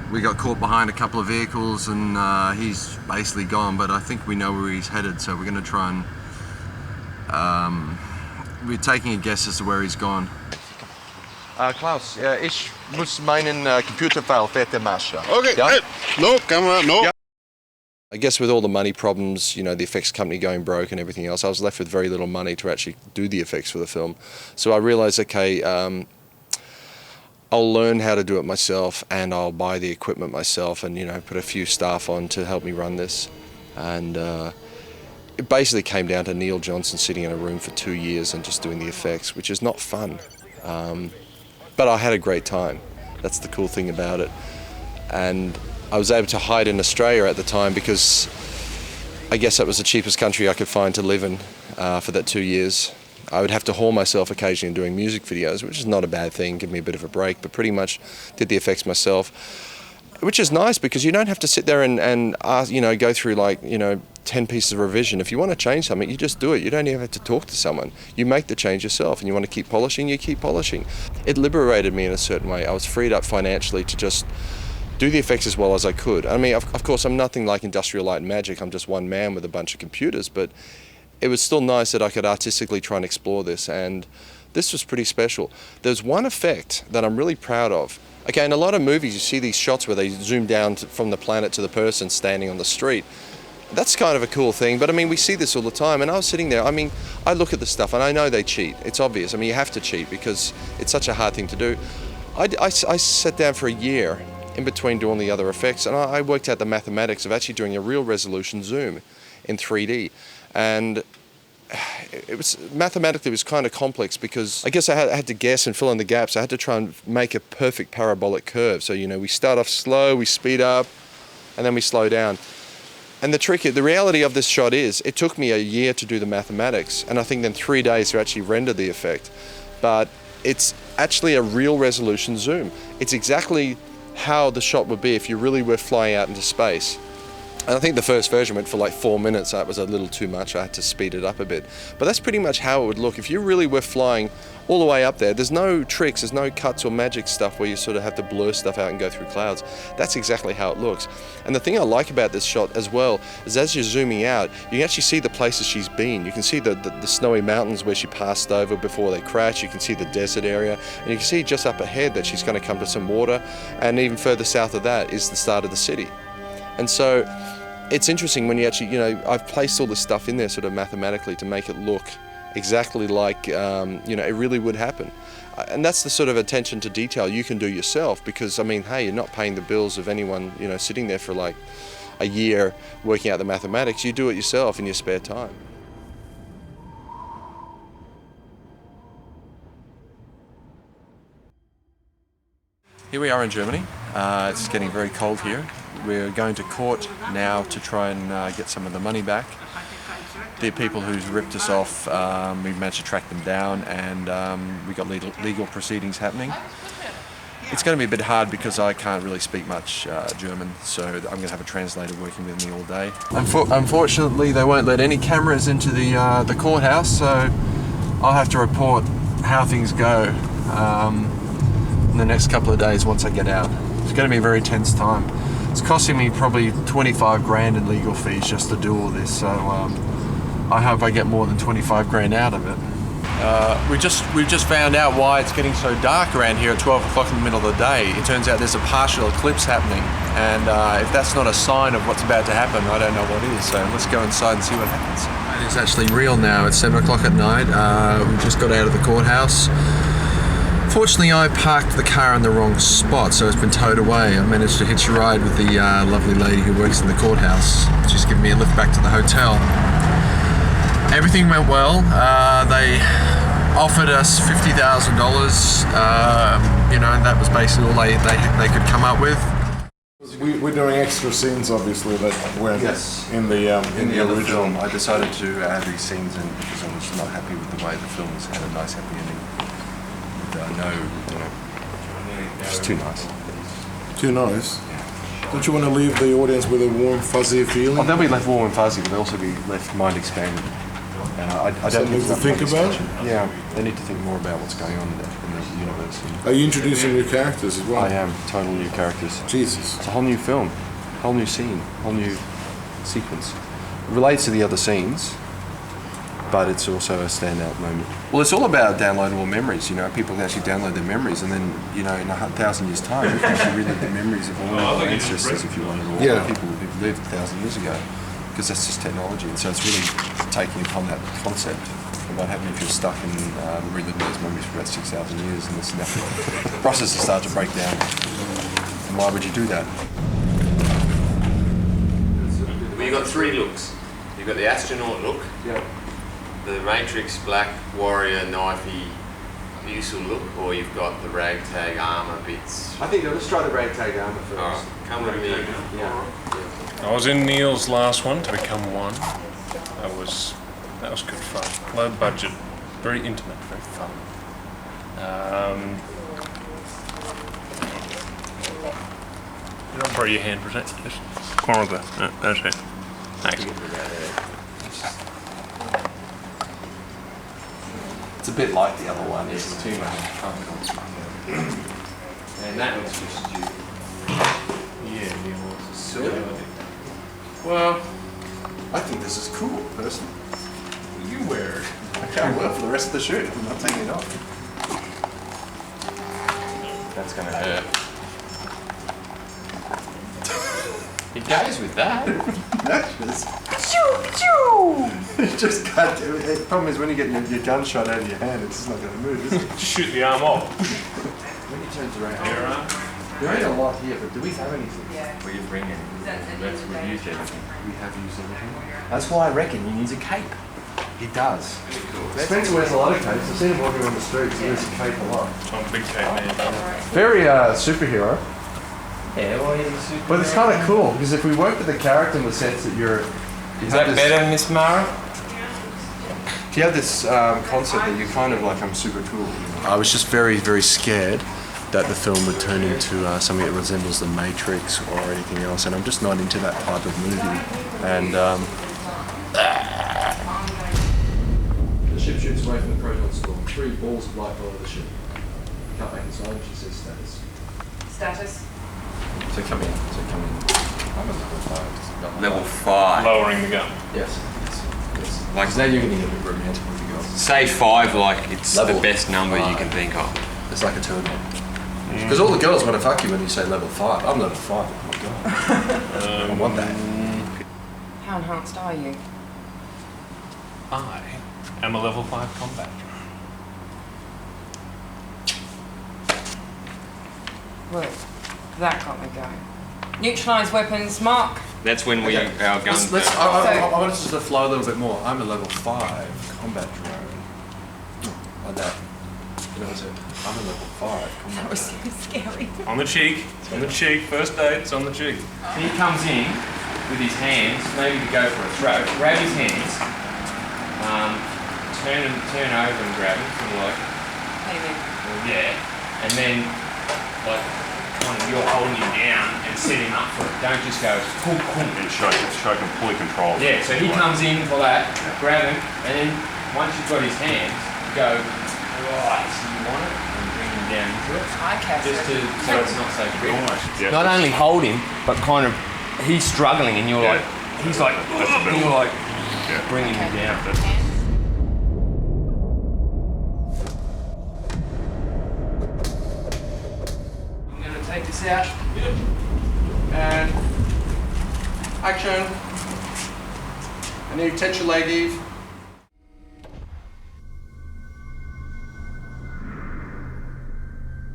We got caught behind a couple of vehicles, and he's basically gone, but I think we know where he's headed, so we're going to try and we're taking a guess as to where he's gone. Klaus, ich muss meinen Computerfile fertig machen. Okay, ja? No, camera, no. Yeah. I guess with all the money problems, you know, the effects company going broke and everything else, I was left with very little money to actually do the effects for the film. So I realized, okay, I'll learn how to do it myself, and I'll buy the equipment myself, and, you know, put a few staff on to help me run this. And it basically came down to Neil Johnson sitting in a room for 2 years and just doing the effects, which is not fun. But I had a great time. That's the cool thing about it. And I was able to hide in Australia at the time because I guess that was the cheapest country I could find to live in for that 2 years. I would have to haul myself occasionally doing music videos, which is not a bad thing, give me a bit of a break, but pretty much did the effects myself, which is nice because you don't have to sit there and you know, go through like, you know, 10 pieces of revision. If you want to change something, you just do it. You don't even have to talk to someone. You make the change yourself, and you want to keep polishing, you keep polishing. It liberated me in a certain way. I was freed up financially to just do the effects as well as I could. I mean, of course, I'm nothing like Industrial Light and Magic. I'm just one man with a bunch of computers, but it was still nice that I could artistically try and explore this, and this was pretty special. There's one effect that I'm really proud of. Okay, in a lot of movies you see these shots where they zoom down from the planet to the person standing on the street. That's kind of a cool thing, but I mean, we see this all the time, and I was sitting there, I mean, I look at the stuff and I know they cheat. It's obvious. I mean, you have to cheat because it's such a hard thing to do. I sat down for a year in between doing the other effects, and I worked out the mathematics of actually doing a real resolution zoom in 3D. And it was mathematically, it was kind of complex because I guess I had to guess and fill in the gaps. I had to try and make a perfect parabolic curve. So, you know, we start off slow, we speed up, and then we slow down. And the reality of this shot is, it took me a year to do the mathematics, and I think then 3 days to actually render the effect. But it's actually a real resolution zoom. It's exactly how the shot would be if you really were flying out into space. And I think the first version went for like 4 minutes. That was a little too much. I had to speed it up a bit. But that's pretty much how it would look. If you really were flying all the way up there, there's no tricks, there's no cuts or magic stuff where you sort of have to blur stuff out and go through clouds. That's exactly how it looks. And the thing I like about this shot as well is as you're zooming out, you can actually see the places she's been. You can see the snowy mountains where she passed over before they crashed. You can see the desert area. And you can see just up ahead that she's going to come to some water. And even further south of that is the start of the city. And so it's interesting when you actually, you know, I've placed all this stuff in there sort of mathematically to make it look exactly like, you know, it really would happen. And that's the sort of attention to detail you can do yourself because, I mean, hey, you're not paying the bills of anyone, you know, sitting there for like a year working out the mathematics. You do it yourself in your spare time. Here we are in Germany. It's getting very cold here. We're going to court now to try and get some of the money back. The people who's ripped us off, we managed to track them down, and we got legal proceedings happening. It's going to be a bit hard because I can't really speak much German, so I'm going to have a translator working with me all day. Unfortunately, they won't let any cameras into the courthouse, so I'll have to report how things go in the next couple of days once I get out. It's going to be a very tense time. It's costing me probably 25 grand in legal fees just to do all this, so I hope I get more than 25 grand out of it. We've just found out why it's getting so dark around here at 12 o'clock in the middle of the day. It turns out there's a partial eclipse happening, and if that's not a sign of what's about to happen, I don't know what is. So let's go inside and see what happens. It's actually real now. It's 7 o'clock at night. We just got out of the courthouse. Fortunately, I parked the car in the wrong spot, so it's been towed away. I managed to hitch a ride with the lovely lady who works in the courthouse. She's given me a lift back to the hotel. Everything went well. They offered us $50,000, and that was basically all they could come up with. We're doing extra scenes, obviously, that weren't in the other original film. I decided to add these scenes in because I was not happy with the way the film has had a nice happy ending. It's too nice. Too nice? Yeah. Don't you want to leave the audience with a warm, fuzzy feeling? Oh, they'll be left warm and fuzzy, but they'll also be left mind expanded. And I don't need to think about it? Yeah, they need to think more about what's going on in the universe. Are you introducing new characters as well? I am, total new characters. Jesus. It's a whole new film, whole new scene, whole new sequence. It relates to the other scenes, but it's also a standout moment. Well, it's all about downloadable memories. People can actually download their memories, and then in 1,000 years' time, you can actually relive the memories of all of our ancestors, if you wanted, or people who lived 1,000 years ago, because that's just technology. And so it's really taking upon that concept of what happened if you're stuck in reliving those memories for about 6,000 years, and this processes start to break down. And why would you do that? Well, you've got three looks. You've got the astronaut look. Yeah. The Matrix Black Warrior knifey Usul look, or you've got the ragtag armour bits. I think let's try the ragtag armour first. Alright, come with me. Yeah. I was in Neil's last one to become one. That was good fun. Low budget, very intimate, very fun. Did I borrow your hand for a second? Just corner of the. That's it. Thanks. It's a bit like the other one. It's too much. And that was just you. Yeah, Neil was a Really? Well, I think this is cool, personally. You wear it. I will for the rest of the shoot. I'm not taking it off. That's gonna hurt. It goes with that. Matches. You just can't do it. The problem is when you get your gun shot out of your hand, it's just not going to move, is it? Shoot the arm off. When you turn around, There ain't a lot here, but do we have anything? Yeah. We didn't bring any. We've used everything. We have used everything. That's why I reckon he needs a cape. He does. Cool. Spencer wears a lot of capes. I've seen him walking on the streets. He wears a cape a lot. I'm a big cape man. Very superhero. Yeah, well, he's a super. But it's kind of cool because if we work with the character in the sense that you're. Is that better, Miss Mara? You have this concept that you're kind of like, I'm super cool. I was just very, very scared that the film would turn into something that resembles The Matrix or anything else, and I'm just not into that type of movie. And the ship shoots away from the proton storm. 3 balls of light follow the ship. Cut back inside, and she says status. Status? So come in. I'm a level 5. Level 5. Lowering the gun. Yes. Like now you're getting a bit romantic with the girls. Say 5 like it's Level the best number 5. you can think of. It's like a turbo. Because all the girls want to fuck you when you say level 5. I'm level 5. Oh my god. I want that. How enhanced are you? I am a level 5 combat drone. Look, that got me going. Neutralise weapons, mark. That's when we our guns. I want us to flow a little bit more. I'm a level 5 combat drone. Like that. You know what I'm saying? I'm a level 5 combat That was so scary. On the cheek. It's on the cheek. First date, it's on the cheek. He comes in with his hands, maybe to go for a throw. Grab his hands, turn over and grab him, sort of like. What do you mean? Yeah, and then like kind of you're holding him down and set him up for it. Don't just go cool. And show complete control. Yeah, so he comes in for that, grab him, and then once you've got his hands, go right. So you want it, and bring him down into it. I catch Just it. so it's not so quick. Yeah. Not only hold him, but kind of he's struggling, and you're like, he's like, and you're like bringing him down. out. And action. And then you tension your leg, Eve.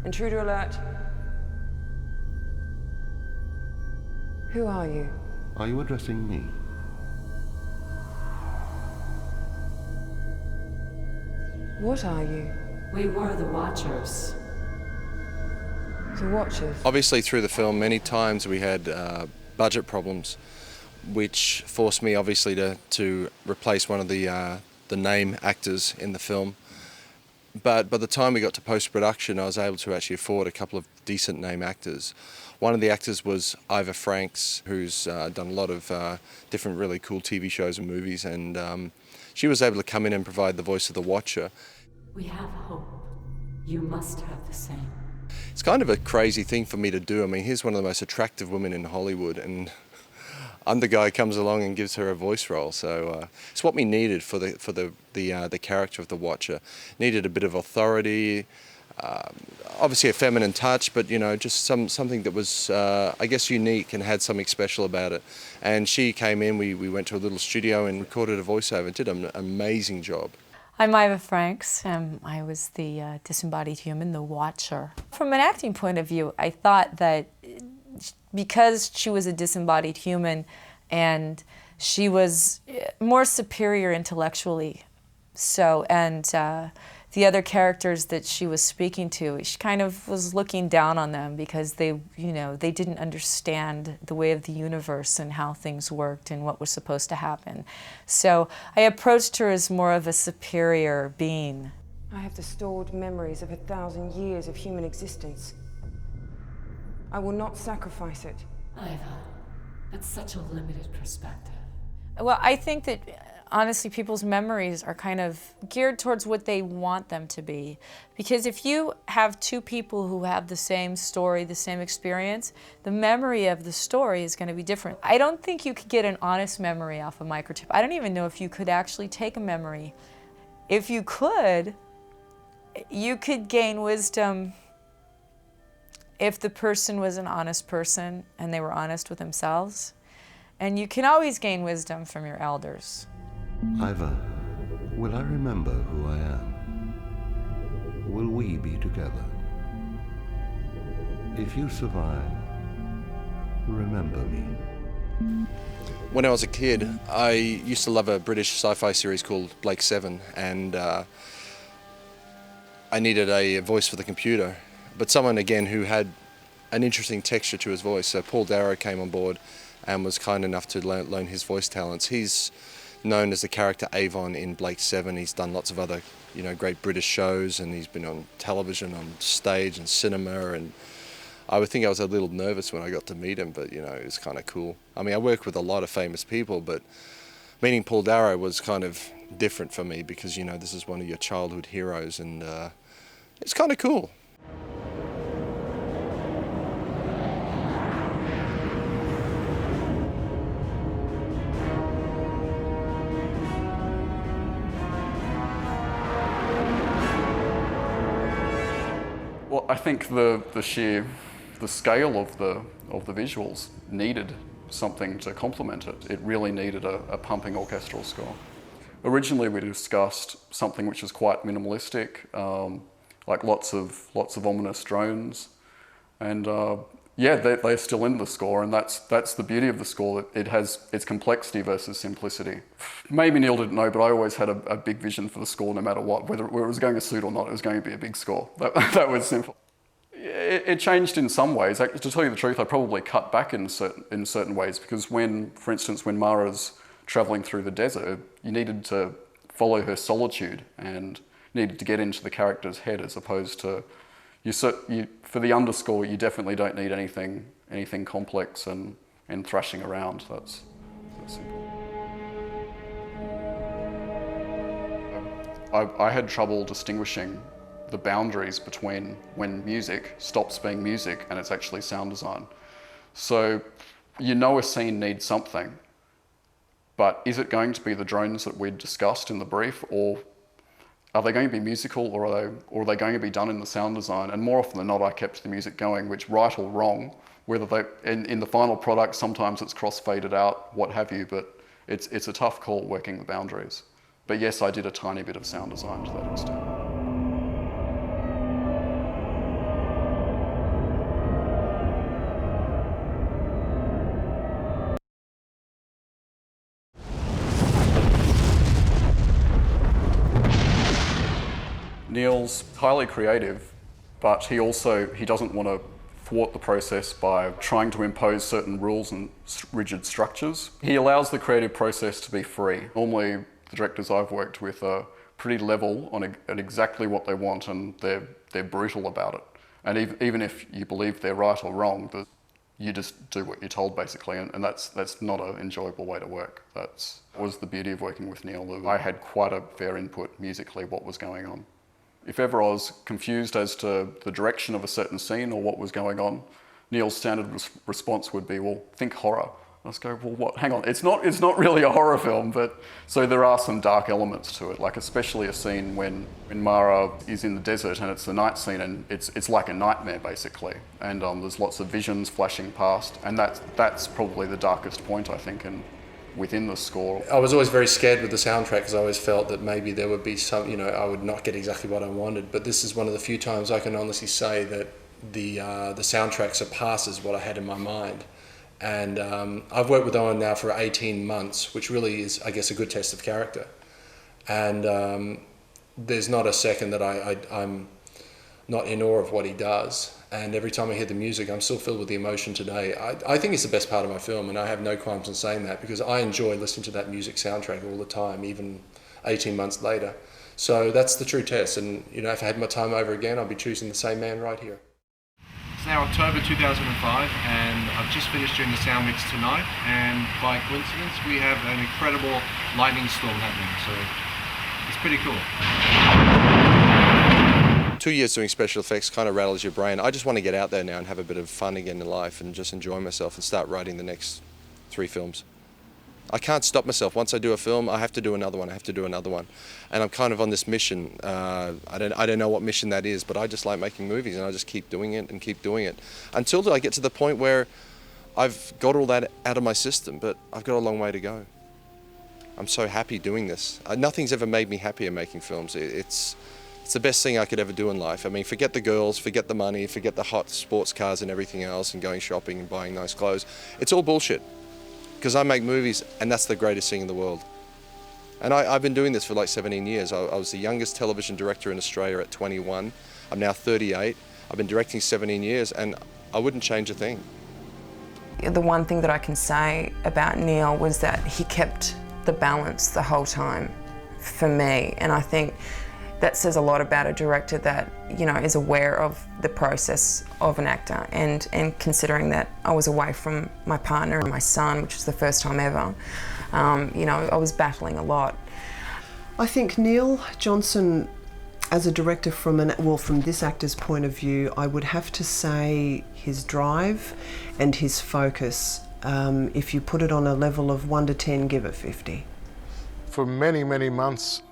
Intruder alert. Who are you? Are you addressing me? What are you? We were the Watchers. The Watchers? Obviously through the film many times we had budget problems, which forced me obviously to replace one of the name actors in the film. But by the time we got to post-production, I was able to actually afford a couple of decent name actors. One of the actors was Ivor Franks, who's done a lot of different really cool TV shows and movies, and she was able to come in and provide the voice of the Watcher. We have hope. You must have the same. It's kind of a crazy thing for me to do. I mean, here's one of the most attractive women in Hollywood, and I'm the guy who comes along and gives her a voice role. So it's what we needed for the character of the Watcher. Needed a bit of authority, obviously a feminine touch, but you know, just something that was, I guess, unique and had something special about it. And she came in. We went to a little studio and recorded a voiceover. Did an amazing job. I'm Ivor Franks. I was the disembodied human, the Watcher. From an acting point of view, I thought that because she was a disembodied human and she was more superior intellectually, and the other characters that she was speaking to, she kind of was looking down on them because they didn't understand the way of the universe and how things worked and what was supposed to happen. So I approached her as more of a superior being. I have the stored memories of 1,000 years of human existence. I will not sacrifice it. Ivor, that's such a limited perspective. Well, I think that honestly, people's memories are kind of geared towards what they want them to be. Because if you have two people who have the same story, the same experience, the memory of the story is going to be different. I don't think you could get an honest memory off a microchip. I don't even know if you could actually take a memory. If you could gain wisdom if the person was an honest person and they were honest with themselves. And you can always gain wisdom from your elders. Ivor, will I remember who I am? Will we be together? If you survive, remember me. When I was a kid, I used to love a British sci-fi series called Blake 7, and I needed a voice for the computer, but someone again who had an interesting texture to his voice. So Paul Darrow came on board and was kind enough to loan his voice talents. He's known as the character Avon in Blake 7. He's done lots of other, great British shows, and he's been on television, on stage and cinema, and I would think I was a little nervous when I got to meet him, but it was kind of cool. I mean, I worked with a lot of famous people, but meeting Paul Darrow was kind of different for me because, this is one of your childhood heroes, and it's kind of cool. Well, I think the scale of the visuals needed something to complement it. It really needed a pumping orchestral score. Originally, we discussed something which is quite minimalistic, like lots of ominous drones, and they're still in the score, and that's the beauty of the score. It has its complexity versus simplicity. Maybe Neil didn't know, but I always had a big vision for the score, no matter what, whether it was going to suit or not. It was going to be a big score. That was simple. It changed in some ways. To tell you the truth, I probably cut back in certain ways, because for instance, when Mara's travelling through the desert, you needed to follow her solitude and needed to get into the character's head, as opposed to for the underscore, you definitely don't need anything complex and thrashing around. That's simple. I had trouble distinguishing the boundaries between when music stops being music and it's actually sound design. So a scene needs something, but is it going to be the drones that we'd discussed in the brief, or Are they going to be musical, or are they going to be done in the sound design? And more often than not, I kept the music going, which, right or wrong, whether they in the final product, sometimes it's cross-faded out, what have you, but it's a tough call working the boundaries. But yes, I did a tiny bit of sound design to that extent. Neil's highly creative, but he doesn't want to thwart the process by trying to impose certain rules and rigid structures. He allows the creative process to be free. Normally, the directors I've worked with are pretty level at exactly what they want, and they're brutal about it. And even if you believe they're right or wrong, you just do what you're told, basically, and that's not an enjoyable way to work. That was the beauty of working with Neil. I had quite a fair input musically, what was going on. If ever I was confused as to the direction of a certain scene or what was going on, Neil's standard response would be, well, think horror. I just go, well, what? Hang on, it's not really a horror film, but so there are some dark elements to it, like especially a scene when Mara is in the desert and it's the night scene, and it's like a nightmare, basically. And there's lots of visions flashing past, and that's probably the darkest point, I think, within the score. I was always very scared with the soundtrack because I always felt that maybe there would be some, I would not get exactly what I wanted. But this is one of the few times I can honestly say that the soundtrack surpasses what I had in my mind. And I've worked with Owen now for 18 months, which really is, I guess, a good test of character. And there's not a second that I'm not in awe of what he does. And every time I hear the music, I'm still filled with the emotion today. I think it's the best part of my film, and I have no qualms in saying that, because I enjoy listening to that music soundtrack all the time, even 18 months later. So that's the true test, and if I had my time over again, I'd be choosing the same man right here. It's now October 2005, and I've just finished doing the sound mix tonight, and by coincidence, we have an incredible lightning storm happening, so it's pretty cool. 2 years doing special effects kind of rattles your brain. I just want to get out there now and have a bit of fun again in life and just enjoy myself and start writing the next 3 films. I can't stop myself. Once I do a film, I have to do another one. I have to do another one. And I'm kind of on this mission. I don't know what mission that is, but I just like making movies, and I just keep doing it and keep doing it until I get to the point where I've got all that out of my system, but I've got a long way to go. I'm so happy doing this. Nothing's ever made me happier making films. It's the best thing I could ever do in life. I mean, forget the girls, forget the money, forget the hot sports cars and everything else, and going shopping and buying nice clothes. It's all bullshit, because I make movies, and that's the greatest thing in the world. And I've been doing this for like 17 years. I was the youngest television director in Australia at 21. I'm now 38. I've been directing 17 years, and I wouldn't change a thing. The one thing that I can say about Neil was that he kept the balance the whole time for me, and I think that says a lot about a director that, is aware of the process of an actor, and considering that I was away from my partner and my son, which was the first time ever, I was battling a lot. I think Neil Johnson, as a director from this actor's point of view, I would have to say his drive and his focus. If you put it on a level of 1 to 10, give it 50. For many, many months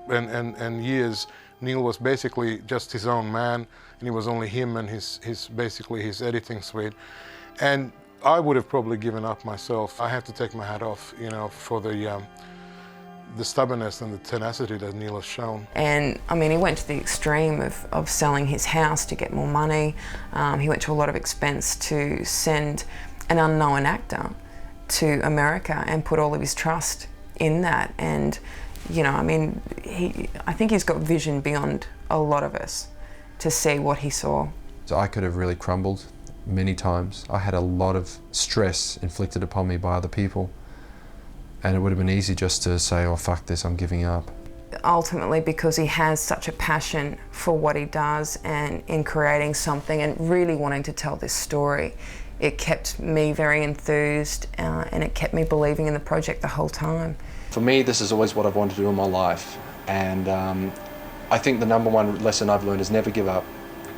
and years, Neil was basically just his own man, and it was only him and basically his editing suite. And I would have probably given up myself. I have to take my hat off, for the stubbornness and the tenacity that Neil has shown. And I mean, he went to the extreme of selling his house to get more money. He went to a lot of expense to send an unknown actor to America and put all of his trust in that. And I think he's got vision beyond a lot of us to see what he saw. So I could have really crumbled many times. I had a lot of stress inflicted upon me by other people, and it would have been easy just to say, oh, fuck this, I'm giving up. Ultimately, because he has such a passion for what he does and in creating something and really wanting to tell this story, it kept me very enthused, and it kept me believing in the project the whole time. For me, this is always what I've wanted to do in my life, and I think the number one lesson I've learned is never give up.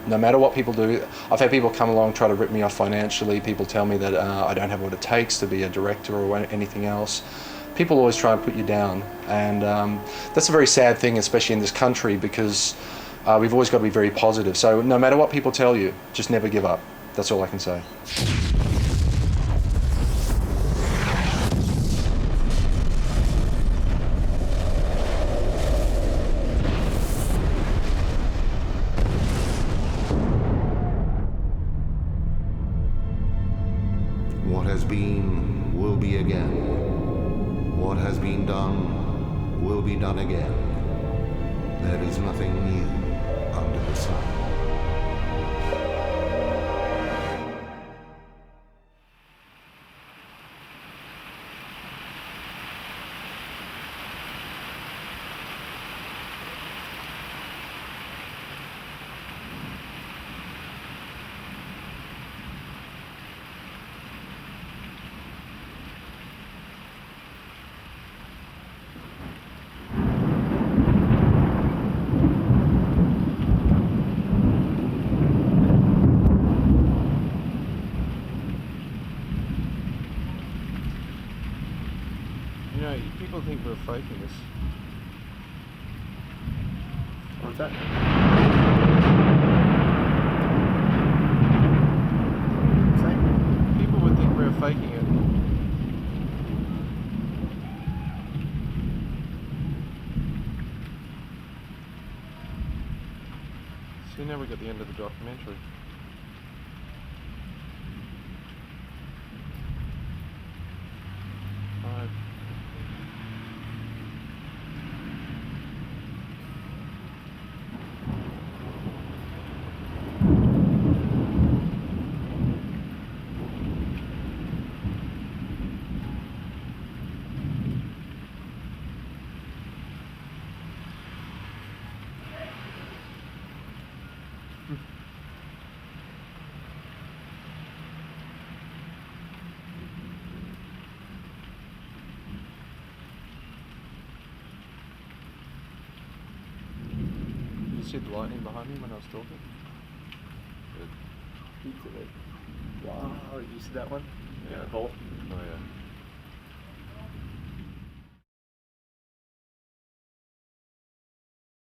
No matter what people do. I've had people come along, try to rip me off financially. People tell me that I don't have what it takes to be a director or anything else. people always try and put you down, and that's a very sad thing, especially in this country, because we've always got to be very positive. So no matter what people tell you, just never give up. That's all I can say. What has been will be again. What has been done will be done again. There is nothing new under the sun. You know, people think we're faking this. What's that? People would think we're faking it. So now we got the end of the documentary. Did you see the lightning behind me when I was talking? Wow, did you see that one? Yeah, Bolt. Oh yeah.